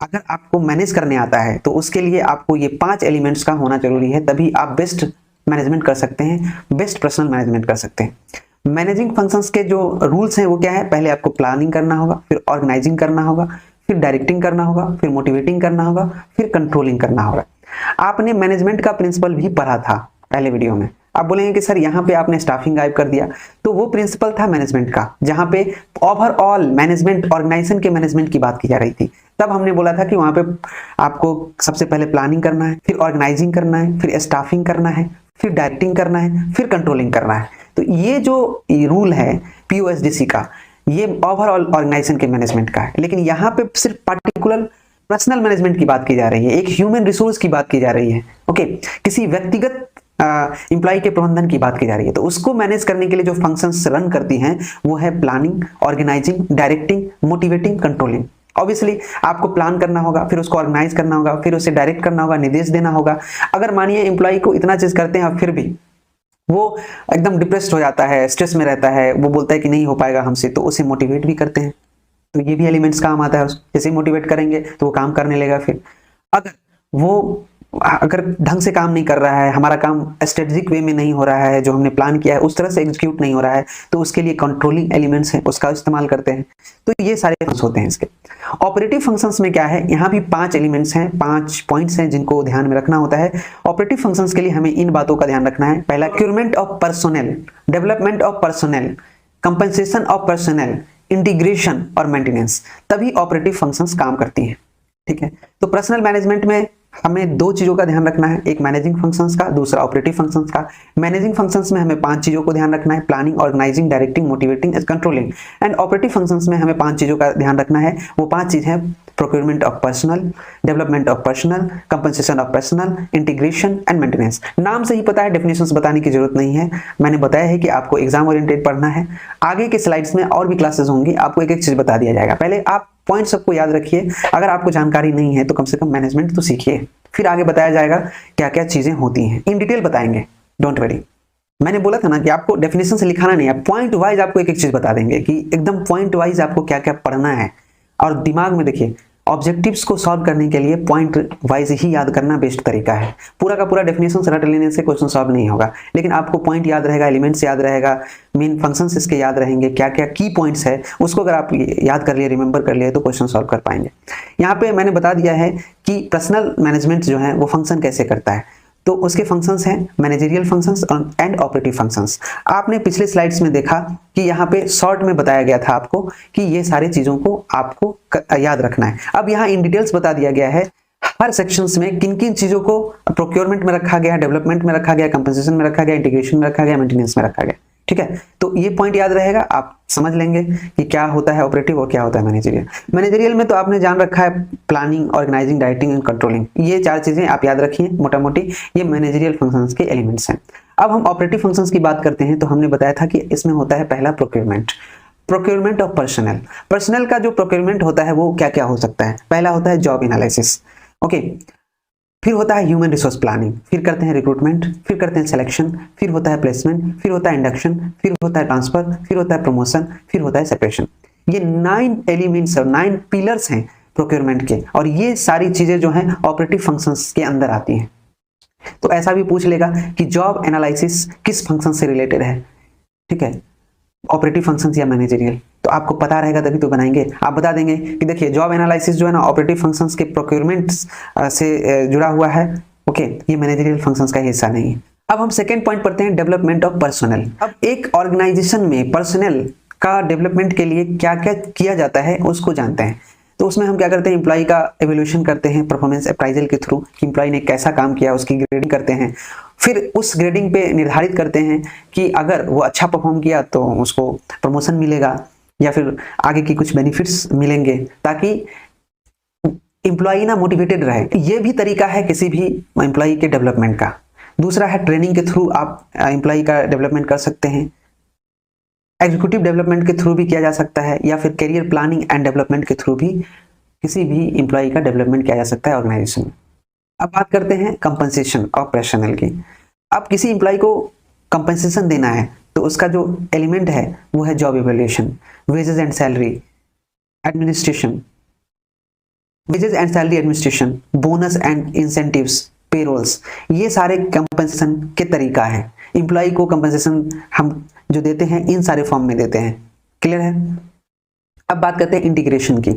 अगर आपको मैनेज करने आता है तो उसके लिए आपको ये 5 एलिमेंट्स का होना जरूरी है, तभी आप बेस्ट मैनेजमेंट कर सकते हैं, बेस्ट पर्सनल मैनेजमेंट कर सकते हैं। मैनेजिंग फंक्शंस के जो रूल्स हैं वो क्या है? पहले आपको प्लानिंग करना होगा, फिर ऑर्गेनाइजिंग करना होगा, फिर डायरेक्टिंग करना होगा, फिर मोटिवेटिंग करना होगा, फिर कंट्रोलिंग करना होगा। आपने मैनेजमेंट का प्रिंसिपल भी पढ़ा था पहले वीडियो में। आप बोलेंगे कि सर यहाँ पे आपने स्टाफिंग गायब कर दिया, तो वो प्रिंसिपल था मैनेजमेंट का, जहाँ पे ओवरऑल मैनेजमेंट, ऑर्गेनाइजेशन के मैनेजमेंट की बात की जा रही थी। तब हमने बोला था कि वहाँ पे आपको सबसे पहले प्लानिंग करना है, फिर ऑर्गेनाइजिंग करना है, फिर स्टाफिंग करना है, फिर डायरेक्टिंग करना है, फिर कंट्रोलिंग करना है। तो ये जो रूल है POSDC का, ये ओवरऑल ऑर्गेनाइजेशन के मैनेजमेंट का है। लेकिन यहाँ पे सिर्फ पार्टिकुलर पर्सनल मैनेजमेंट की बात की जा रही है, एक ह्यूमन रिसोर्स की बात की जा रही है। ओके, किसी व्यक्तिगत एम्प्लॉय के प्रबंधन की बात की जा रही है। तो उसको मैनेज करने के लिए जो फंक्शंस रन करती हैं वो है planning, organising, directing, motivating, controlling. Obviously आपको प्लान करना होगा, फिर उसको ऑर्गेनाइज करना होगा, फिर उसे डायरेक्ट करना होगा, निर्देश देना होगा। अगर मानिए एम्प्लॉय को इतना चीज करते हैं फिर भी वो एकदम डिप्रेस्ड हो जाता है, स्ट्रेस में रहता है, वो बोलता है कि नहीं हो पाएगा हमसे, तो उसे मोटिवेट भी करते हैं। तो ये भी एलिमेंट्स काम आता है। जैसे मोटिवेट करेंगे तो वो काम करने लगेगा। फिर अगर ढंग से काम नहीं कर रहा है, हमारा काम स्ट्रेटेजिक वे में नहीं हो रहा है, जो हमने प्लान किया है उस तरह से एग्जीक्यूट नहीं हो रहा है, तो उसके लिए कंट्रोलिंग एलिमेंट्स हैं, उसका इस्तेमाल करते हैं। तो ये सारे फंक्शंस होते हैं इसके। ऑपरेटिव फंक्शंस में क्या है, यहाँ भी 5 एलिमेंट्स हैं, 5 पॉइंट्स हैं जिनको ध्यान में रखना होता है। ऑपरेटिव फंक्शंस के लिए हमें इन बातों का ध्यान रखना है। पहला, procurement of personnel, development of personnel, compensation of personnel, integration और मेंटेनेंस, तभी ऑपरेटिव फंक्शंस काम करती हैं। ठीक है, तो पर्सनल मैनेजमेंट में हमें 2 चीजों का ध्यान रखना है, एक मैनेजिंग फंक्शंस का, दूसरा ऑपरेटिव फंक्शंस का। मैनेजिंग फंक्शंस में हमें 5 चीजों को ध्यान रखना है, planning, organising, directing, motivating, controlling. And operative functions में हमें 5 चीजों का ध्यान रखना है। वो 5 चीज हैं, procurement of personal, development of personal, compensation of personal, integration and maintenance. नाम से ही पता है, डेफिनेशंस बताने की जरूरत नहीं है। मैंने बताया है कि आपको एग्जाम ओरिएंटेड पढ़ना है। आगे के स्लाइड्स में और भी क्लासेस होंगी, आपको एक एक चीज बता दिया जाएगा। पहले आप पॉइंट सबको याद रखिए। अगर आपको जानकारी नहीं है तो कम से कम मैनेजमेंट तो सीखिए, फिर आगे बताया जाएगा क्या क्या चीजें होती हैं, इन डिटेल बताएंगे, डोंट वरी। मैंने बोला था ना कि आपको डेफिनेशन से लिखाना नहीं है, पॉइंट वाइज आपको एक एक चीज बता देंगे कि एकदम पॉइंट वाइज आपको क्या क्या पढ़ना है। और दिमाग में देखिए, ऑब्जेक्टिव्स को सॉल्व करने के लिए पॉइंट वाइज ही याद करना बेस्ट तरीका है। पूरा का पूरा डेफिनेशन रट लेने से क्वेश्चन सॉल्व नहीं होगा, लेकिन आपको पॉइंट याद रहेगा, एलिमेंट्स याद रहेगा, मेन फंक्शंस इसके याद रहेंगे, क्या क्या की पॉइंट्स है उसको अगर आप याद कर लिए, रिमेंबर कर लिए, तो क्वेश्चन सॉल्व कर पाएंगे। यहाँ पे मैंने बता दिया है कि पर्सनल मैनेजमेंट जो है वो फंक्शन कैसे करता है। तो उसके फंक्शंस हैं managerial functions and operative functions. आपने पिछले स्लाइड्स में देखा कि यहाँ पे शॉर्ट में बताया गया था आपको कि ये सारी चीजों को आपको याद रखना है। अब यहाँ इन डिटेल्स बता दिया गया है हर सेक्शंस में किन किन चीजों को प्रोक्योरमेंट में रखा गया, डेवलपमेंट में रखा गया, कंपनसेशन में रखा गया, इंटीग्रेशन में रखा गया, मेंटेनेंस में रखा गया। ठीक है, तो ये पॉइंट याद रहेगा, आप समझ लेंगे कि क्या होता है ऑपरेटिव और क्या होता है मैनेजरियल। मैनेजरियल में तो आपने जान रखा है planning, organising, directing and controlling, ये 4 चीजें आप याद रखिए मोटा मोटी, ये मैनेजरियल फंक्शंस के एलिमेंट्स हैं। अब हम ऑपरेटिव फंक्शंस की बात करते हैं तो हमने बताया था कि इसमें होता है पहला procurement, procurement of personal. Personal का जो प्रोक्योरमेंट होता है वो क्या क्या हो सकता है। पहला होता है जॉब एनालिसिस, ओके, फिर होता है ह्यूमन रिसोर्स प्लानिंग, फिर करते हैं रिक्रूटमेंट, फिर करते हैं सिलेक्शन, फिर होता है प्लेसमेंट, फिर होता है इंडक्शन, फिर होता है ट्रांसफर, फिर होता है प्रमोशन, फिर होता है सेपरेशन। ये 9 एलिमेंट्स और 9 पिलर्स हैं प्रोक्योरमेंट के, और ये सारी चीजें जो हैं ऑपरेटिव फंक्शंस के अंदर आती हैं। तो ऐसा भी पूछ लेगा कि जॉब एनालिसिस किस फंक्शन से रिलेटेड है, ठीक है, ऑपरेटिव फंक्शंस या मैनेजरियल, तो आपको पता रहेगा तभी तो बनाएंगे। आप बता देंगे कि देखिए जॉब एनालिसिस जो है ना ऑपरेटिव फंक्शंस के प्रोक्योरमेंट से जुड़ा हुआ है, ओके, ये मैनेजरियल फंक्शंस का हिस्सा नहीं है। अब हम सेकेंड पॉइंट पढ़ते हैं, डेवलपमेंट ऑफ पर्सनल। अब एक ऑर्गेनाइजेशन में पर्सनल का डेवलपमेंट के लिए क्या क्या किया जाता है उसको जानते हैं। तो उसमें हम क्या करते हैं, एम्प्लॉय का एवेल्यूशन करते हैं परफॉर्मेंस अप्राइजल के थ्रू कि एम्प्लॉय ने कैसा काम किया, उसकी ग्रेडिंग करते हैं। फिर उस ग्रेडिंग पे निर्धारित करते हैं कि अगर वो अच्छा परफॉर्म किया तो उसको प्रमोशन मिलेगा या फिर आगे की कुछ बेनिफिट्स मिलेंगे, ताकि एम्प्लॉय ना मोटिवेटेड रहे। ये भी तरीका है किसी भी एम्प्लॉय के डेवलपमेंट का। दूसरा है ट्रेनिंग के थ्रू आप एम्प्लॉय का डेवलपमेंट कर सकते हैं, एग्जीक्यूटिव डेवलपमेंट के थ्रू भी किया जा सकता है, या फिर करियर प्लानिंग एंड डेवलपमेंट के थ्रू भी किसी भी एम्प्लॉय का डेवलपमेंट किया जा सकता है ऑर्गेनाइजेशन में। अब बात करते हैं कंपनसेशन ऑफ पर्सनल की। अब किसी एम्प्लॉय को कंपनसेशन देना है तो उसका जो एलिमेंट है वो है job evaluation, wages and salary administration, wages and salary administration, bonus and incentives, payrolls, ये सारे कंपनसेशन के तरीका है। एम्प्लॉय को कंपनसेशन हम जो देते हैं इन सारे फॉर्म में देते हैं, क्लियर है। अब बात करते हैं इंटीग्रेशन की।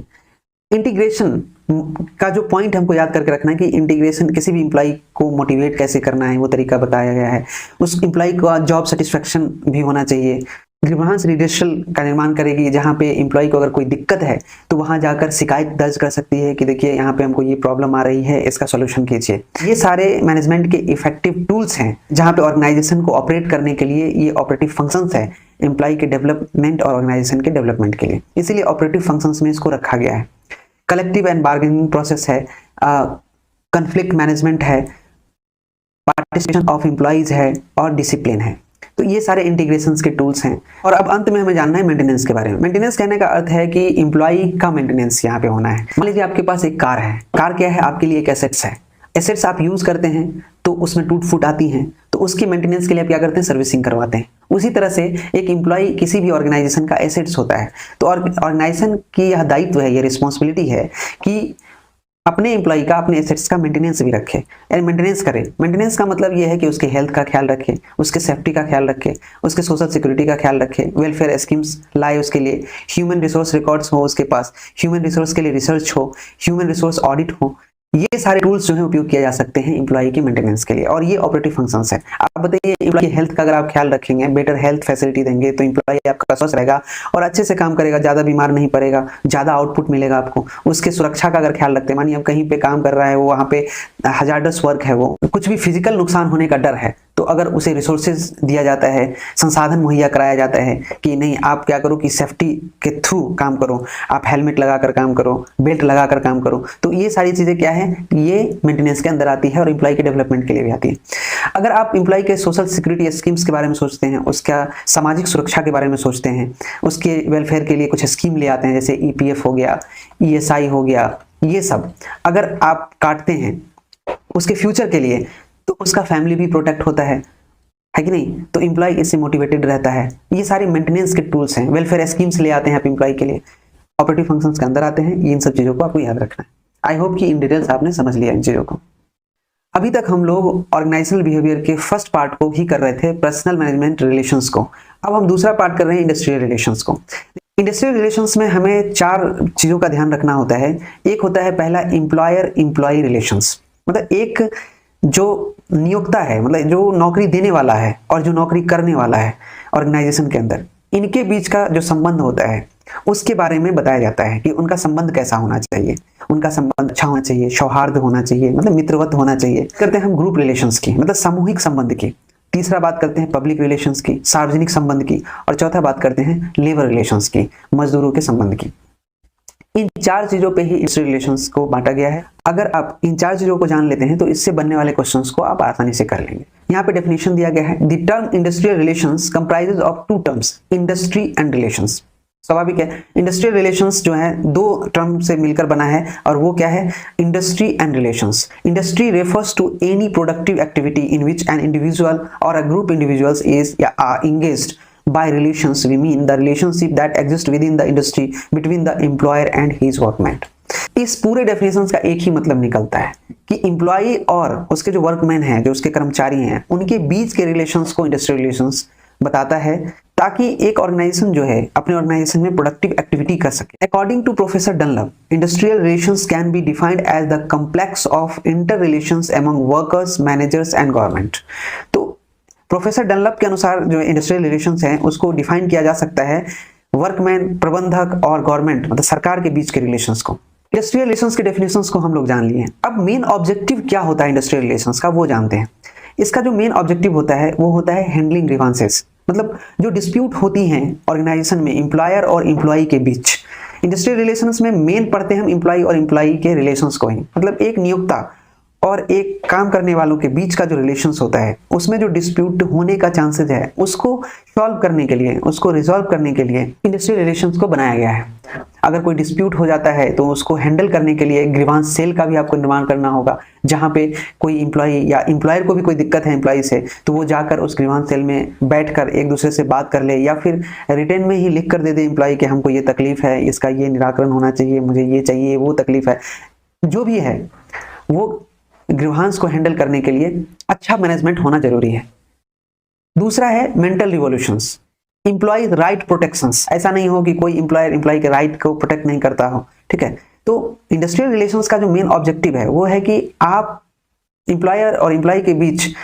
इंटीग्रेशन का जो पॉइंट हमको याद करके रखना है कि इंटीग्रेशन, किसी भी एम्प्लॉय को मोटिवेट कैसे करना है वो तरीका बताया गया है। उस एम्प्लॉय का जॉब सेटिस्फेक्शन भी होना चाहिए। ग्रीवांस रिड्रेसल का निर्माण करेगी, जहाँ पे एम्प्लॉय को अगर कोई दिक्कत है तो वहां जाकर शिकायत दर्ज कर सकती है कि देखिए यहाँ पे हमको ये प्रॉब्लम आ रही है, इसका सॉल्यूशन कीजिए। ये सारे मैनेजमेंट के इफेक्टिव टूल्स हैं जहाँ पे ऑर्गेनाइजेशन को ऑपरेट करने के लिए ये ऑपरेटिव फंक्शंस है एम्प्लॉय के डेवलपमेंट और ऑर्गेनाइजेशन के डेवलपमेंट के लिए, इसीलिए ऑपरेटिव फंक्शंस में इसको रखा गया है। कलेक्टिव एंड बार्गेनिंग प्रोसेस है, कॉन्फ्लिक्ट मैनेजमेंट है, पार्टिसिपेशन ऑफ एम्प्लॉइज है और डिसिप्लिन है। तो ये सारे इंटीग्रेशंस के टूल्स हैं। और अब अंत में हमें जानना है मेंटेनेंस के बारे में। मेंटेनेंस कहने का अर्थ है कि एम्प्लॉय का मेंटेनेंस यहाँ पे होना है। मान लीजिए आपके पास एक कार है, कार क्या है, आपके लिए एक एसेट्स है। एसेट्स आप यूज करते हैं तो उसमें टूट फूट आती हैं, तो उसकी मेंटेनेंस के लिए आप क्या करते हैं, सर्विसिंग करवाते हैं। उसी तरह से एक एम्प्लॉय किसी भी ऑर्गेनाइजेशन का एसेट्स होता है, तो ऑर्गेनाइजेशन की यह दायित्व है, ये रिस्पॉन्सिबिलिटी है कि अपने एम्प्लॉय का, अपने एसेट्स का मेंटेनेंस भी रखे, यानी मेंटेनेंस करे। मेंटेनेंस का मतलब ये है कि उसके हेल्थ का ख्याल रखे, उसके सेफ्टी का ख्याल रखे, उसके सोशल सिक्योरिटी का ख्याल रखे, वेलफेयर स्कीम्स लाए उसके लिए, ह्यूमन रिसोर्स रिकॉर्ड्स हो उसके पास, ह्यूमन रिसोर्स के लिए रिसर्च हो, ह्यूमन रिसोर्स ऑडिट हो। ये सारे टूल्स जो है उपयोग किया जा सकते हैं एम्प्लॉय के मेंटेनेंस के लिए, और ये ऑपरेटिव फंक्शंस है। आप बताइए, एम्प्लॉय की हेल्थ का अगर आप ख्याल रखेंगे, बेटर हेल्थ फैसिलिटी देंगे, तो एम्प्लॉय आपका स्वस्थ रहेगा और अच्छे से काम करेगा, ज्यादा बीमार नहीं पड़ेगा, ज्यादा आउटपुट मिलेगा आपको। उसके सुरक्षा का अगर ख्याल रखते हैं, मानिए आप कहीं पे काम कर रहा है, वो वहाँ पे हजार्डस वर्क है, वो कुछ भी फिजिकल नुकसान होने का डर है, तो अगर उसे रिसोर्सेज दिया जाता है, संसाधन मुहैया कराया जाता है कि नहीं, आप क्या करो कि सेफ्टी के थ्रू काम करो, आप हेलमेट लगाकर काम करो, बेल्ट लगाकर काम करो, तो ये सारी चीजें क्या है, ये मेंटेनेंस के अंदर आती है और एम्प्लॉय के डेवलपमेंट के लिए भी आती है। अगर आप एम्प्लॉय के सोशल सिक्योरिटी स्कीम्स के बारे में सोचते हैं, उसका सामाजिक सुरक्षा के बारे में सोचते हैं, उसके वेलफेयर के लिए कुछ स्कीम ले आते हैं, जैसे ईपीएफ हो गया, ईएसआई हो गया, ये सब अगर आप काटते हैं उसके फ्यूचर के लिए, तो उसका फैमिली भी प्रोटेक्ट होता है कि नहीं, तो एम्प्लॉय इससे मोटिवेटेड रहता है। ये सारे मेंटेनेंस के टूल्स हैं। वेलफेयर स्कीम्स ले आते हैं आप एम्प्लॉय के लिए, ऑपरेटिव फंक्शंस के अंदर आते हैं। इन सब चीजों को आपको याद रखना है। आई होप कि इन डिटेल्स आपने समझ लिया इन चीजों को। अभी तक हम लोग ऑर्गेनाइजेशनल बिहेवियर के फर्स्ट पार्ट को ही कर रहे थे, पर्सनल मैनेजमेंट रिलेशंस को। अब हम दूसरा पार्ट कर रहे हैं, इंडस्ट्रियल रिलेशंस को। इंडस्ट्रियल रिलेशंस में हमें 4 चीजों का ध्यान रखना होता है। एक होता है पहला, एम्प्लॉयर एम्प्लॉय रिलेशंस, मतलब एक जो नियोक्ता है, मतलब जो नौकरी देने वाला है और जो नौकरी करने वाला है ऑर्गेनाइजेशन के अंदर, इनके बीच का जो संबंध होता है उसके बारे में बताया जाता है कि उनका संबंध कैसा होना चाहिए। उनका संबंध अच्छा होना चाहिए, सौहार्द होना चाहिए, मतलब मित्रवत होना चाहिए। करते हैं हम ग्रुप रिलेशंस की, मतलब सामूहिक संबंध की। तीसरा बात करते हैं पब्लिक रिलेशंस की, सार्वजनिक संबंध की। और चौथा बात करते हैं लेबर रिलेशंस की, मजदूरों के संबंध की। इन 4 चीजों पे ही इंडस्ट्रियल रिलेशंस को बांटा गया है। अगर आप इन 4 चीजों को जान लेते हैं तो इससे बनने वाले क्वेश्चंस को आप आसानी से कर लेंगे। यहाँ पे डेफिनेशन दिया गया है, the term industrial relations comprises of 2 terms, industry and relations. स्वाभाविक है, इंडस्ट्रियल रिलेशंस जो है 2 टर्म से मिलकर बना है, और वो क्या है, industry and relations. Industry refers to any productive activity in which an individual और अ ग्रुप इंडिविजुअल्स इज या are engaged. By relations we mean the relationship that exists within the industry between the employer and his workman। इस पूरे definition का एक ही मतलब निकलता है कि एम्प्लॉय और उसके जो वर्कमैन हैं, जो उसके कर्मचारी हैं, उनके बीच के रिलेशंस को इंडस्ट्रियल रिलेशंस बताता है, ताकि एक ऑर्गेनाइजेशन जो है अपने ऑर्गेनाइजेशन में प्रोडक्टिव एक्टिविटी कर सके। According to professor Dunlop, industrial relations can be defined as the complex of inter relations among workers, managers and government. तो प्रोफेसर डनलप के अनुसार जो इंडस्ट्रियल रिलेशंस हैं उसको डिफाइन किया जा सकता है वर्कमैन, प्रबंधक और गवर्नमेंट, मतलब सरकार के बीच के रिलेशंस को। इंडस्ट्रियल रिलेशंस के डेफिनेशंस को हम लोग जान लिए हैं। अब मेन ऑब्जेक्टिव क्या होता है इंडस्ट्रियल रिलेशंस का, वो जानते हैं। इसका जो मेन ऑब्जेक्टिव होता है वो होता है हैंडलिंग ग्रीवांसेस, मतलब जो डिस्प्यूट होती हैं ऑर्गेनाइजेशन में एम्प्लॉयर और एम्प्लॉय के बीच। इंडस्ट्रियल रिलेशंस में मेन पढ़ते हैं हम एम्प्लॉय और एम्प्लॉय के रिलेशंस को ही, मतलब एक नियोक्ता और एक काम करने वालों के बीच का जो रिलेशंस होता है उसमें जो डिस्प्यूट होने का चांसेस है उसको सॉल्व करने के लिए, उसको रिजॉल्व करने के लिए इंडस्ट्रियल रिलेशंस को बनाया गया है। अगर कोई डिस्प्यूट हो जाता है तो उसको हैंडल करने के लिए ग्रीवांस सेल का भी आपको निर्माण करना होगा, जहां पे कोई एम्प्लॉय या एम्प्लॉयर को भी कोई दिक्कत है एम्प्लॉय से, तो वो जाकर उस ग्रीवांस सेल में बैठकर एक दूसरे से बात कर ले, या फिर रिटर्न में ही लिख कर दे दे एम्प्लॉय कि हमको ये तकलीफ है, इसका ये निराकरण होना चाहिए, मुझे ये चाहिए, वो तकलीफ है, जो भी है वो ग्रीवांस को हैंडल करने के लिए अच्छा मैनेजमेंट होना जरूरी है। दूसरा है mental revolutions, employee right protections. ऐसा नहीं हो कि कोई एम्प्लॉयर एम्प्लॉय के राइट को प्रोटेक्ट नहीं करता हो, ठीक है। तो इंडस्ट्रियल रिलेशंस का जो मेन ऑब्जेक्टिव है वो है कि आप एम्प्लॉयर और एम्प्लॉय के बीच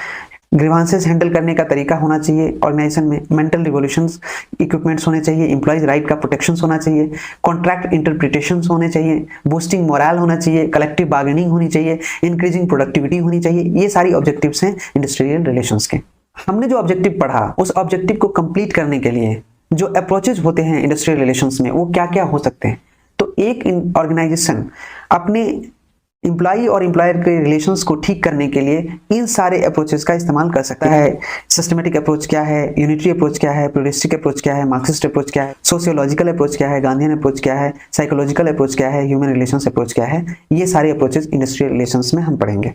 ग्रीवांसेस हैंडल करने का तरीका होना चाहिए ऑर्गेनाइजेशन में, मेंटल रिवोल्यूशंस इक्विपमेंट्स होने चाहिए, एम्प्लॉयज राइट का प्रोटेक्शंस होना चाहिए, कॉन्ट्रैक्ट इंटरप्रिटेशंस होने चाहिए, बूस्टिंग मोरल होना चाहिए, कलेक्टिव बार्गेनिंग होनी चाहिए, इंक्रीजिंग प्रोडक्टिविटी होनी चाहिए। ये सारी ऑब्जेक्टिव्स हैं इंडस्ट्रियल रिलेशंस के। हमने जो ऑब्जेक्टिव पढ़ा उस ऑब्जेक्टिव को कंप्लीट करने के लिए जो अप्रोचेज होते हैं इंडस्ट्रियल रिलेशंस में वो क्या क्या हो सकते हैं। तो एक ऑर्गेनाइजेशन अपने एम्प्लॉय और एम्प्लॉयर के रिलेशंस को ठीक करने के लिए इन सारे अप्रोचेस का इस्तेमाल कर सकता है। सिस्टमेटिक अप्रोच क्या है, यूनिटरी अप्रोच क्या है, प्लूरिस्टिक अप्रोच क्या है, मार्क्सिस्ट अप्रोच क्या है, सोशियोलॉजिकल अप्रोच क्या है, गांधीयन अप्रोच क्या है, साइकोलॉजिकल अप्रोच क्या है, ह्यूमन रिलेशंस अप्रोच क्या है। ये सारे अप्रोचेस इंडस्ट्रियल रिलेशंस में हम पढ़ेंगे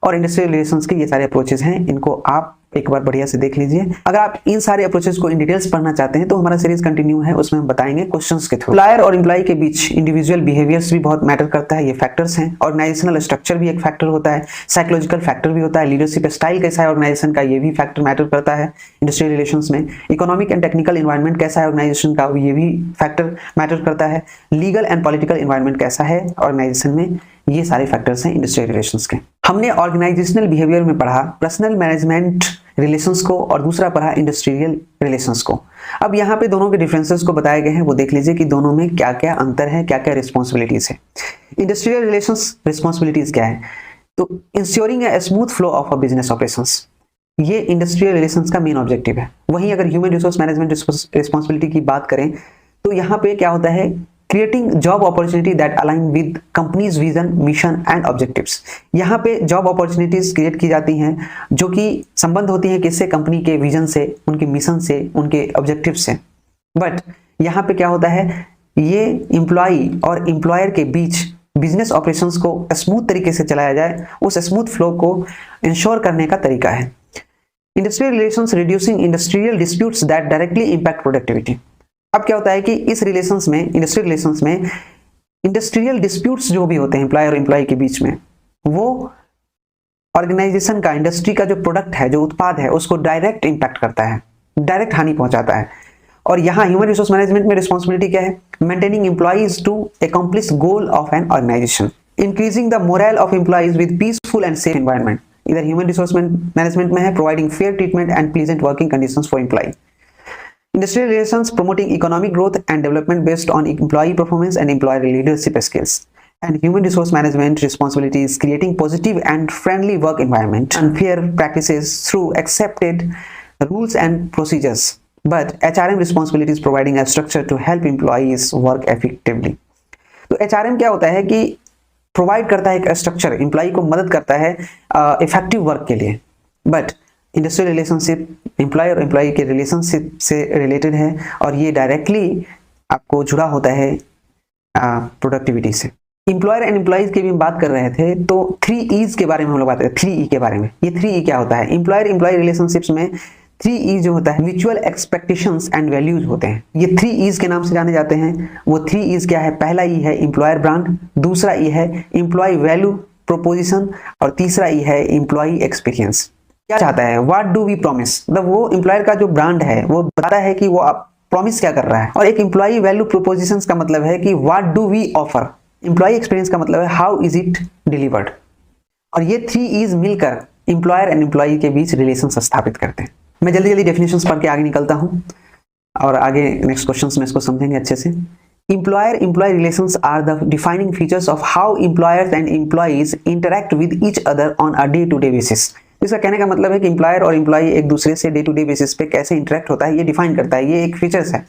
और इंडस्ट्रियल रिलेशंस के ये सारे अप्रोचेस हैं, इनको आप एक बार बढ़िया से देख लीजिए। अगर आप इन सारे अप्रोचेस को इन डिटेल्स पढ़ना चाहते हैं तो हमारा सीरीज कंटिन्यू है, उसमें हम बताएंगे क्वेश्चंस के थ्रू। एम्प्लॉयर और एम्प्लॉय के बीच इंडिविजुअल बिहेवियर्स भी बहुत मैटर करता है, ये फैक्टर्स हैं। ऑर्गेनाइजेशनल स्ट्रक्चर भी एक फैक्टर होता है, साइकोलॉजिकल फैक्टर भी होता है, लीडरशिप स्टाइल कैसा है ऑर्गेनाइजेशन का ये भी फैक्टर मैटर करता है इंडस्ट्रियल रिलेशंस में। इकोनॉमिक एंड टेक्निकल एनवायरनमेंट कैसा है ऑर्गेनाइजेशन का ये भी फैक्टर मैटर करता है। लीगल एंड पॉलिटिकल एनवायरनमेंट कैसा है ऑर्गेनाइजेशन में, ये सारे फैक्टर्स हैं इंडस्ट्रियल रिलेशंस के। हमने ऑर्गेनाइजेशनल बिहेवियर में पढ़ा पर्सनल मैनेजमेंट रिलेशंस को और दूसरा पढ़ा इंडस्ट्रियल रिलेशंस को। अब यहाँ पे दोनों के डिफरेंसेस को बताए गए हैं, वो देख लीजिए कि दोनों में क्या क्या अंतर है, क्या क्या रिस्पॉन्सिबिलिटीज है। इंडस्ट्रियल रिलेशंस रिस्पॉन्सिबिलिटीज क्या है, तो ensuring a smooth flow of a business operations, ये इंडस्ट्रियल रिलेशंस का मेन ऑब्जेक्टिव है। वहीं अगर ह्यूमन रिसोर्स मैनेजमेंट रिस्पॉन्सिबिलिटी की बात करें तो यहाँ पे क्या होता है, creating job opportunity that align with companies vision, mission and objectives. यहाँ पे जॉब अपॉर्चुनिटीज क्रिएट की जाती हैं जो कि संबंध होती हैं किससे, कंपनी के विजन से, उनके मिशन से, उनके ऑब्जेक्टिव से। बट यहाँ पे क्या होता है, ये एम्प्लॉय और एम्प्लॉयर के बीच बिजनेस ऑपरेशंस को स्मूथ तरीके से चलाया जाए, उस स्मूथ फ्लो को इंश्योर करने का तरीका है। Industrial relations reducing industrial disputes that directly impact productivity. अब क्या होता है कि इस रिलेशंस में, इंडस्ट्रियल रिलेशंस में इंडस्ट्रियल डिस्प्यूट्स जो भी होते हैं एम्प्लॉयर और एम्प्लॉय के बीच में, वो ऑर्गेनाइजेशन का, इंडस्ट्री का जो प्रोडक्ट है, जो उत्पाद है, उसको डायरेक्ट इंपैक्ट करता है, डायरेक्ट हानि पहुंचाता है। और यहाँ ह्यूमन रिसोर्स मैनेजमेंट में रिस्पॉन्सिबिलिटी क्या है, maintaining employees to accomplish goal of an organisation, increasing the morale of employees with peaceful and safe environment. इधर ह्यूमन रिसोर्स मैनेजमेंट में है providing fair treatment and pleasant working conditions for employ. Industrial relations promoting economic growth and development based on employee performance and employer leadership skills. And human resource management responsibilities creating positive and friendly work environment and fair practices through accepted rules and procedures. But HRM responsibilities providing a structure to help employees work effectively. तो HRM क्या होता है कि provide करता है एक structure, employ को मदद करता है इफेक्टिव वर्क के लिए। बट इंडस्ट्रियल रिलेशनशिप एम्प्लॉय और एम्प्लॉय के रिलेशनशिप से रिलेटेड है और ये डायरेक्टली आपको जुड़ा होता है प्रोडक्टिविटी से। एम्प्लॉयर एंड एम्प्लॉयज की भी हम बात कर रहे थे तो 3 E's के बारे में हम लोग बात करें, 3 E के बारे में। ये 3 E क्या होता है, एम्प्लॉयर एम्प्लॉय रिलेशनशिप्स में 3 E जो होता है म्यूचुअल एक्सपेक्टेशंस एंड वैल्यूज होते हैं। ये 3 E's के नाम से जाने जाते हैं। वो 3 E's क्या है, पहला E है एम्प्लॉयर ब्रांड, दूसरा E है एम्प्लॉय वैल्यू प्रोपोजिशन और तीसरा E है एम्प्लॉय एक्सपीरियंस। क्या चाहता है, व्हाट डू वी प्रॉमिस, मतलब वो एम्प्लॉयर का जो ब्रांड है वो बताता है कि वो प्रॉमिस क्या कर रहा है। और एक एम्प्लॉय वैल्यू प्रोपोजिशंस का मतलब है कि what do we offer. Employ experience का मतलब है हाउ इज इट डिलीवर्ड। और ये 3 E's मिलकर एम्प्लॉयर एंड एम्प्लॉय के बीच रिलेशन स्थापित करते हैं। मैं जल्दी जल्दी डेफिनेशंस पढ़ के आगे निकलता हूँ और आगे नेक्स्ट क्वेश्चंस में इसको समझेंगे अच्छे से। Employer employ relations are the defining features of how employers and employees interact with each other on a day to day basis. इसका कहने का मतलब है कि एम्प्लॉयर और एम्प्लॉय एक दूसरे से डे टू डे बेसिस पे कैसे इंटरेक्ट होता है, ये डिफाइन करता है। ये एक फीचर्स है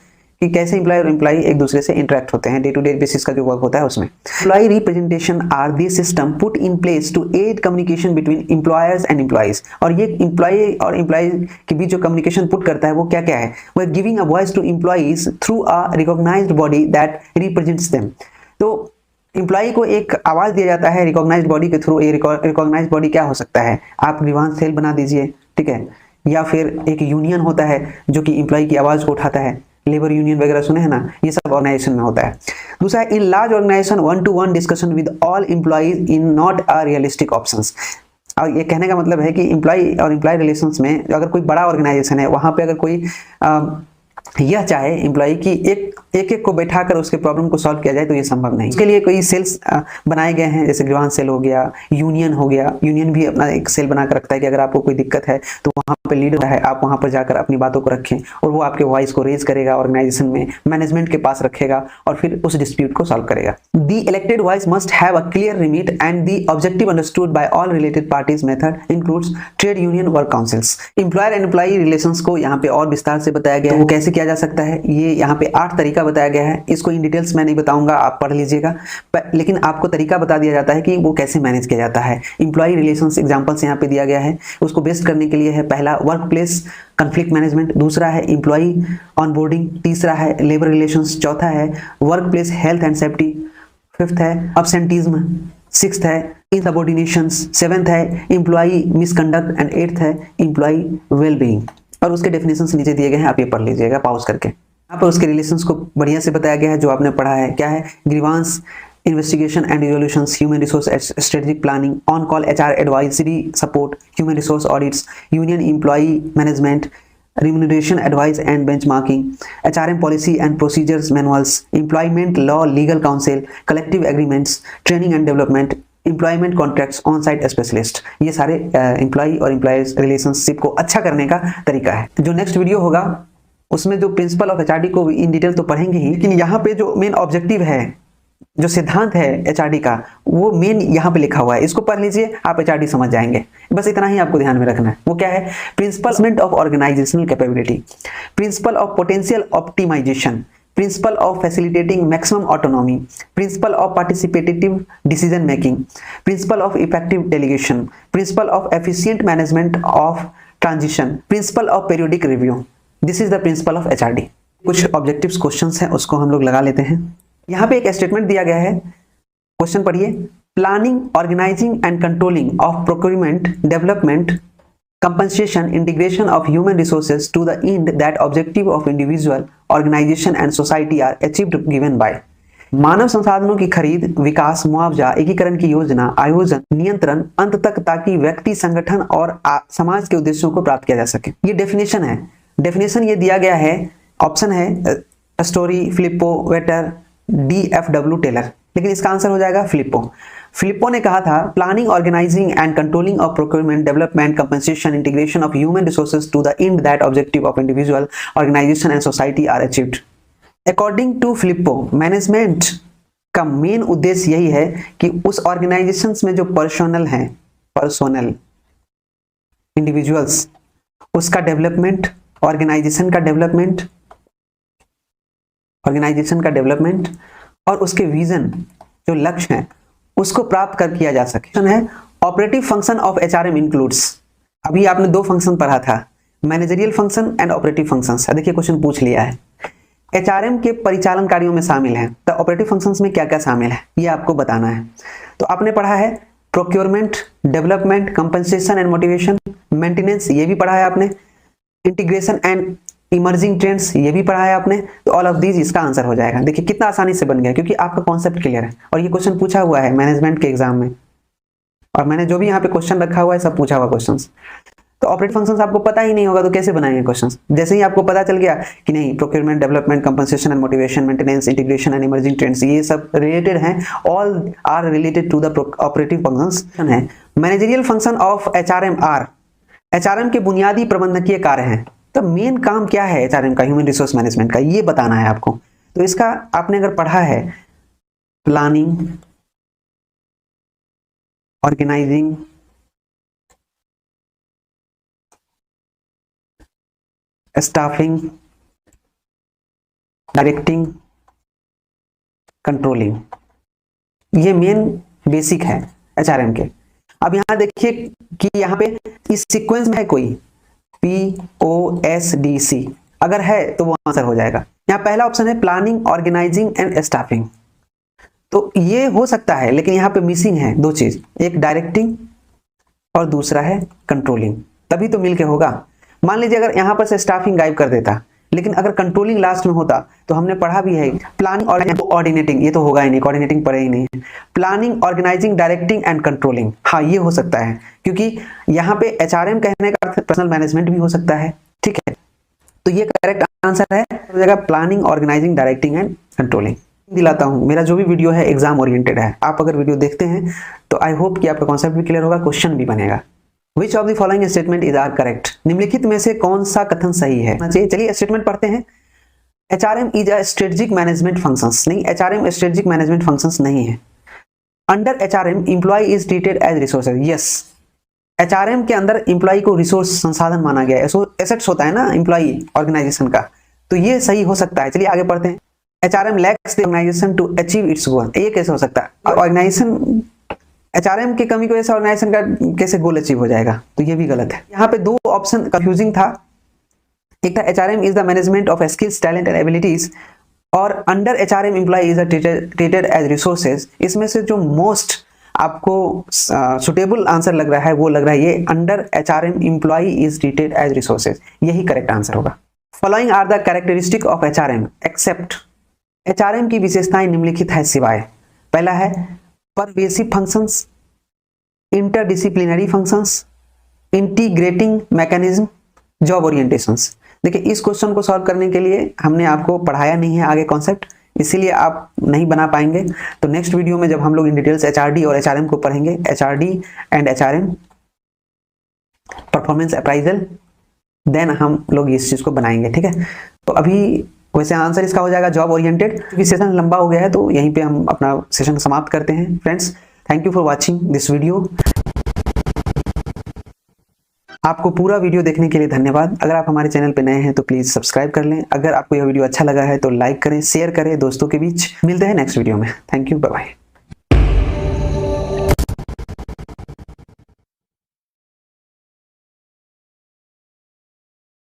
कि कैसे एम्प्लॉयर और एम्प्लॉय एक दूसरे से इंटरेक्ट होते हैं, डे टू डे बेसिस का जो वर्क होता है उसमें। Employ representation are the system put in place to aid communication between employers and employees. और ये एम्प्लॉय और एम्प्लॉय के बीच जो कम्युनिकेशन पुट करता है वो क्या क्या है, वो giving a voice to employees through a recognised body that represents them. तो एम्प्लॉय को एक आवाज दिया जाता है रिकॉग्नाइज्ड बॉडी के थ्रू। ये रिकॉग्नाइज्ड बॉडी क्या हो सकता है, आप ग्रीवांस सेल बना दीजिए, ठीक है, या फिर एक यूनियन होता है जो कि एम्प्लॉय की आवाज को उठाता है, लेबर यूनियन वगैरह सुने हैं ना, ये सब ऑर्गेनाइजेशन में होता है। दूसरा है in large organisation 1-to-1 discussion with all employees in not a realistic options. और ये कहने का मतलब है कि एम्प्लॉय और एम्प्लॉय रिलेशंस में अगर कोई बड़ा ऑर्गेनाइजेशन है, वहां पे अगर कोई यह चाहे एम्प्लॉय की एक को बैठाकर उसके प्रॉब्लम को सॉल्व किया जाए तो ये संभव नहीं। इसके लिए कोई सेल्स बनाए गए हैं, जैसे ग्रीवांस सेल हो गया, यूनियन हो गया। यूनियन भी अपना एक सेल बनाकर रखता है कि अगर आपको कोई दिक्कत है तो वहाँ पे लीडर है, आप वहाँ पर जाकर अपनी बातों को रखें और वो आपके वॉइस को रेज करेगा, ऑर्गेनाइजेशन में मैनेजमेंट के पास रखेगा और फिर उस डिस्प्यूट को सॉल्व करेगा। The elected voice must have a clear remit and the objective understood by all related parties. Method includes trade union work councils. Employer and employee relations को यहाँ पे और विस्तार से बताया गया है, वो कैसे किया जा सकता है। ये यहाँ पे 8 तरीका बताया गया है। इसको इन डिटेल्स मैं नहीं बताऊंगा, आप पढ़ लीजिएगा, लेकिन आपको तरीका बता दिया जाता है कि वो कैसे मैनेज किया जाता है। एम्प्लॉय रिलेशंस एग्जांपल्स यहाँ पे दिया गया है, उसको बेस्ट करने के लिए है। पहला वर्क प्लेस कॉन्फ्लिक्ट मैनेजमेंट, दूसरा है एम्प्लॉय ऑनबोर्डिंग, तीसरा है लेबर रिलेशंस, चौथा है work place health and safety, fifth है अब्सेंटीज्म, सिक्स्थ है इनसबॉर्डिनेशंस, सेवेंथ है एम्प्लॉय मिसकंडक्ट एंड एट्थ है एम्प्लॉय वेलबीइंग। और उसके डेफिनेशंस नीचे दिए गए हैं, आप ये पढ़ लीजिएगा पॉज करके। यहाँ पर उसके रिलेशंस को बढ़िया से बताया गया है जो आपने पढ़ा है। क्या है? Grievance investigation and resolutions, human resource strategic planning, on call HR advisory support, human resource audits, union employ management, remuneration advice and benchmarking, HRM policy and procedures manuals, employment law legal counsel, collective agreements, training and development, employment contracts, on site specialist. ये सारे employ और employees relationship को अच्छा करने का तरीका है। जो नेक्स्ट वीडियो होगा उसमें जो प्रिंसिपल ऑफ एचआरडी को इन डिटेल तो पढ़ेंगे ही, लेकिन यहाँ पे जो मेन ऑब्जेक्टिव है, जो सिद्धांत है एचआरडी का, वो मेन यहाँ पे लिखा हुआ है। इसको पढ़ लीजिए, आप एचआरडी समझ जाएंगे। बस इतना ही आपको ध्यान में रखना है। वो क्या है? Principle of organisational capability, principle of potential optimisation, principle of facilitating maximum autonomy, principle of participative decision making, principle of effective delegation, principle of efficient management of transition, principle of periodic review. This is the principle of HRD. कुछ objectives questions हैं, उसको हम लोग लगा लेते हैं। यहाँ पे एक स्टेटमेंट दिया गया है, क्वेश्चन पढ़िए। Planning, organising and controlling of procurement, development, compensation, integration of human resources to the end that objective of individual, organization and society are achieved given by। मानव संसाधनों की खरीद, विकास, मुआवजा, एकीकरण की योजना, आयोजन, नियंत्रण, अंत तक, ताकि व्यक्ति, संगठन और समाज के उद्देश्यों को प्राप्त किया जा सके। ये डेफिनेशन है। डेफिनेशन ये दिया गया है, ऑप्शन है स्टोरी, फिलिप्पो, वेटर, DFW टेलर, लेकिन इसका आंसर हो जाएगा फिलिप्पो। फिलिप्पो ने कहा था, planning, organising and controlling of procurement, development, compensation, integration of human resources to the end that objectives of individual, organisation and society are achieved. According to Flippo, management का main उद्देश्य यही है कि उस organisation में जो पर्सोनल इंडिविजुअल्स, उसका development, organisation का डेवलपमेंट और उसके विजन, जो लक्ष्य है, उसको प्राप्त कर किया जा सके। है operative function of HRM includes. अभी आपने 2 फंक्शन पढ़ा था, managerial function and operative functions. देखिए क्वेश्चन पूछ लिया है, एचआरएम के परिचालन कार्यों में शामिल है, तो ऑपरेटिव फंक्शंस में क्या क्या शामिल है ये आपको बताना है। तो आपने पढ़ा है procurement, development, compensation and motivation, maintenance, ये भी पढ़ा है आपने, इंटीग्रेशन एंड इमर्जिंग ट्रेंड्स, ये भी पढ़ा है आपने। तो ऑल ऑफ दीज इसका आंसर हो जाएगा। देखिए कितना आसानी से बन गया, क्योंकि आपका कॉन्सेप्ट क्लियर है और ये क्वेश्चन पूछा हुआ है मैनेजमेंट के एग्जाम में, और मैंने जो भी यहाँ पे क्वेश्चन रखा हुआ है सब पूछा हुआ क्वेश्चंस। तो ऑपरेटिव फंक्शंस आपको पता ही नहीं होगा तो कैसे बनाएंगे क्वेश्चंस? जैसे ही आपको पता चल गया कि नहीं, procurement, development, compensation and motivation, maintenance, integration and emerging trends, ये सब रिलेटेड हैं, all are related to the operative functions है। Managerial function of HRM are, HRM के बुनियादी प्रबंधकीय कार्य हैं। तो मेन काम क्या है एचआरएम का, ह्यूमन रिसोर्स मैनेजमेंट का, ये बताना है आपको। तो इसका आपने अगर पढ़ा है, planning, organising, staffing, directing, controlling, ये मेन बेसिक है एचआरएम के। अब यहां देखिए कि यहां पे इस सीक्वेंस में है कोई POSDC, अगर है तो वो आंसर हो जाएगा। यहाँ पहला ऑप्शन है प्लानिंग, ऑर्गेनाइजिंग एंड स्टाफिंग, तो ये हो सकता है, लेकिन यहाँ पे मिसिंग है 2 चीज, एक डायरेक्टिंग और दूसरा है कंट्रोलिंग, तभी तो मिलके होगा। मान लीजिए अगर यहाँ पर से स्टाफिंग गायब कर देता, लेकिन अगर कंट्रोलिंग लास्ट में होता, तो हमने पढ़ा भी है प्लानिंग और कोऑर्डिनेटिंग, ये तो होगा ही नहीं, कोऑर्डिनेटिंग पढ़े ही नहीं है। Planning, organising, directing and controlling, हाँ ये हो सकता है, क्योंकि यहाँ पे एचआरएम कहने का अर्थ पर्सनल मैनेजमेंट भी हो सकता है, ठीक है। तो ये करेक्ट आंसर है। हो जाएगा planning, organising, directing and controlling. दिलाता हूं, मेरा जो भी वीडियो है एग्जाम ओरिएंटेड है। आप अगर वीडियो देखते हैं तो आई होप कि आपका कॉन्सेप्ट भी क्लियर होगा, क्वेश्चन भी बनेगा। Which of the following statement is are correct? निम्नलिखित में से कौन सा कथन सही है? चलिए स्टेटमेंट पढ़ते हैं। HRM is a strategic management functions. नहीं, HRM स्ट्रेटेजिक मैनेजमेंट फंक्शंस नहीं है। Under HRM employ is treated as resources. Yes, HRM के अंदर एम्प्लॉय को रिसोर्स, संसाधन माना गया है। एसेट्स होता है ना एम्प्लॉय ऑर्गेनाइजेशन का, तो ये सही हो सकता है। चलिए आगे पढ़ते हैं। HRM lacks the organization to achieve its goal। ये कैसे हो सकता है? ऑर्गेनाइजेशन, HRM की कमी की वजह से ऑर्गेनाइजेशन का कैसे गोल अचीव हो जाएगा? तो ये भी गलत है। यहाँ पे दो ऑप्शन कंफ्यूजिंग था। एक था HRM is the management of skills, talent and abilities, और under HRM employ is treated as resources. इसमें से जो मोस्ट आपको सुटेबल आंसर लग रहा है वो लग रहा है ये, under HRM employ is treated as resources. यही करेक्ट आंसर होगा। Following are the characteristic of HRM except. HRM की विशेषताएं निम्नलिखित है सिवाय। पहला है pervasive functions, interdisciplinary functions, integrating mechanism, job orientations. देखिए इस क्वेश्चन को सॉल्व करने के लिए हमने आपको पढ़ाया नहीं है आगे कॉन्सेप्ट, इसीलिए आप नहीं बना पाएंगे। तो नेक्स्ट वीडियो में जब हम लोग इन डिटेल्स HRD और HRM को पढ़ेंगे, HRD and HRM performance appraisal, then हम लोग इस चीज को बनाएंगे। ठीक है, तो अभी वैसे आंसर इसका हो जाएगा जॉब ओरिएंटेड। क्योंकि सेशन लंबा हो गया है तो यहीं पे हम अपना सेशन समाप्त करते हैं। Friends, thank you for watching this video. आपको पूरा वीडियो देखने के लिए धन्यवाद। अगर आप हमारे चैनल पे नए हैं तो प्लीज सब्सक्राइब कर लें। अगर आपको यह वीडियो अच्छा लगा है तो लाइक करें, शेयर करें दोस्तों के बीच। मिलते हैं नेक्स्ट वीडियो में। Thank you, bye bye.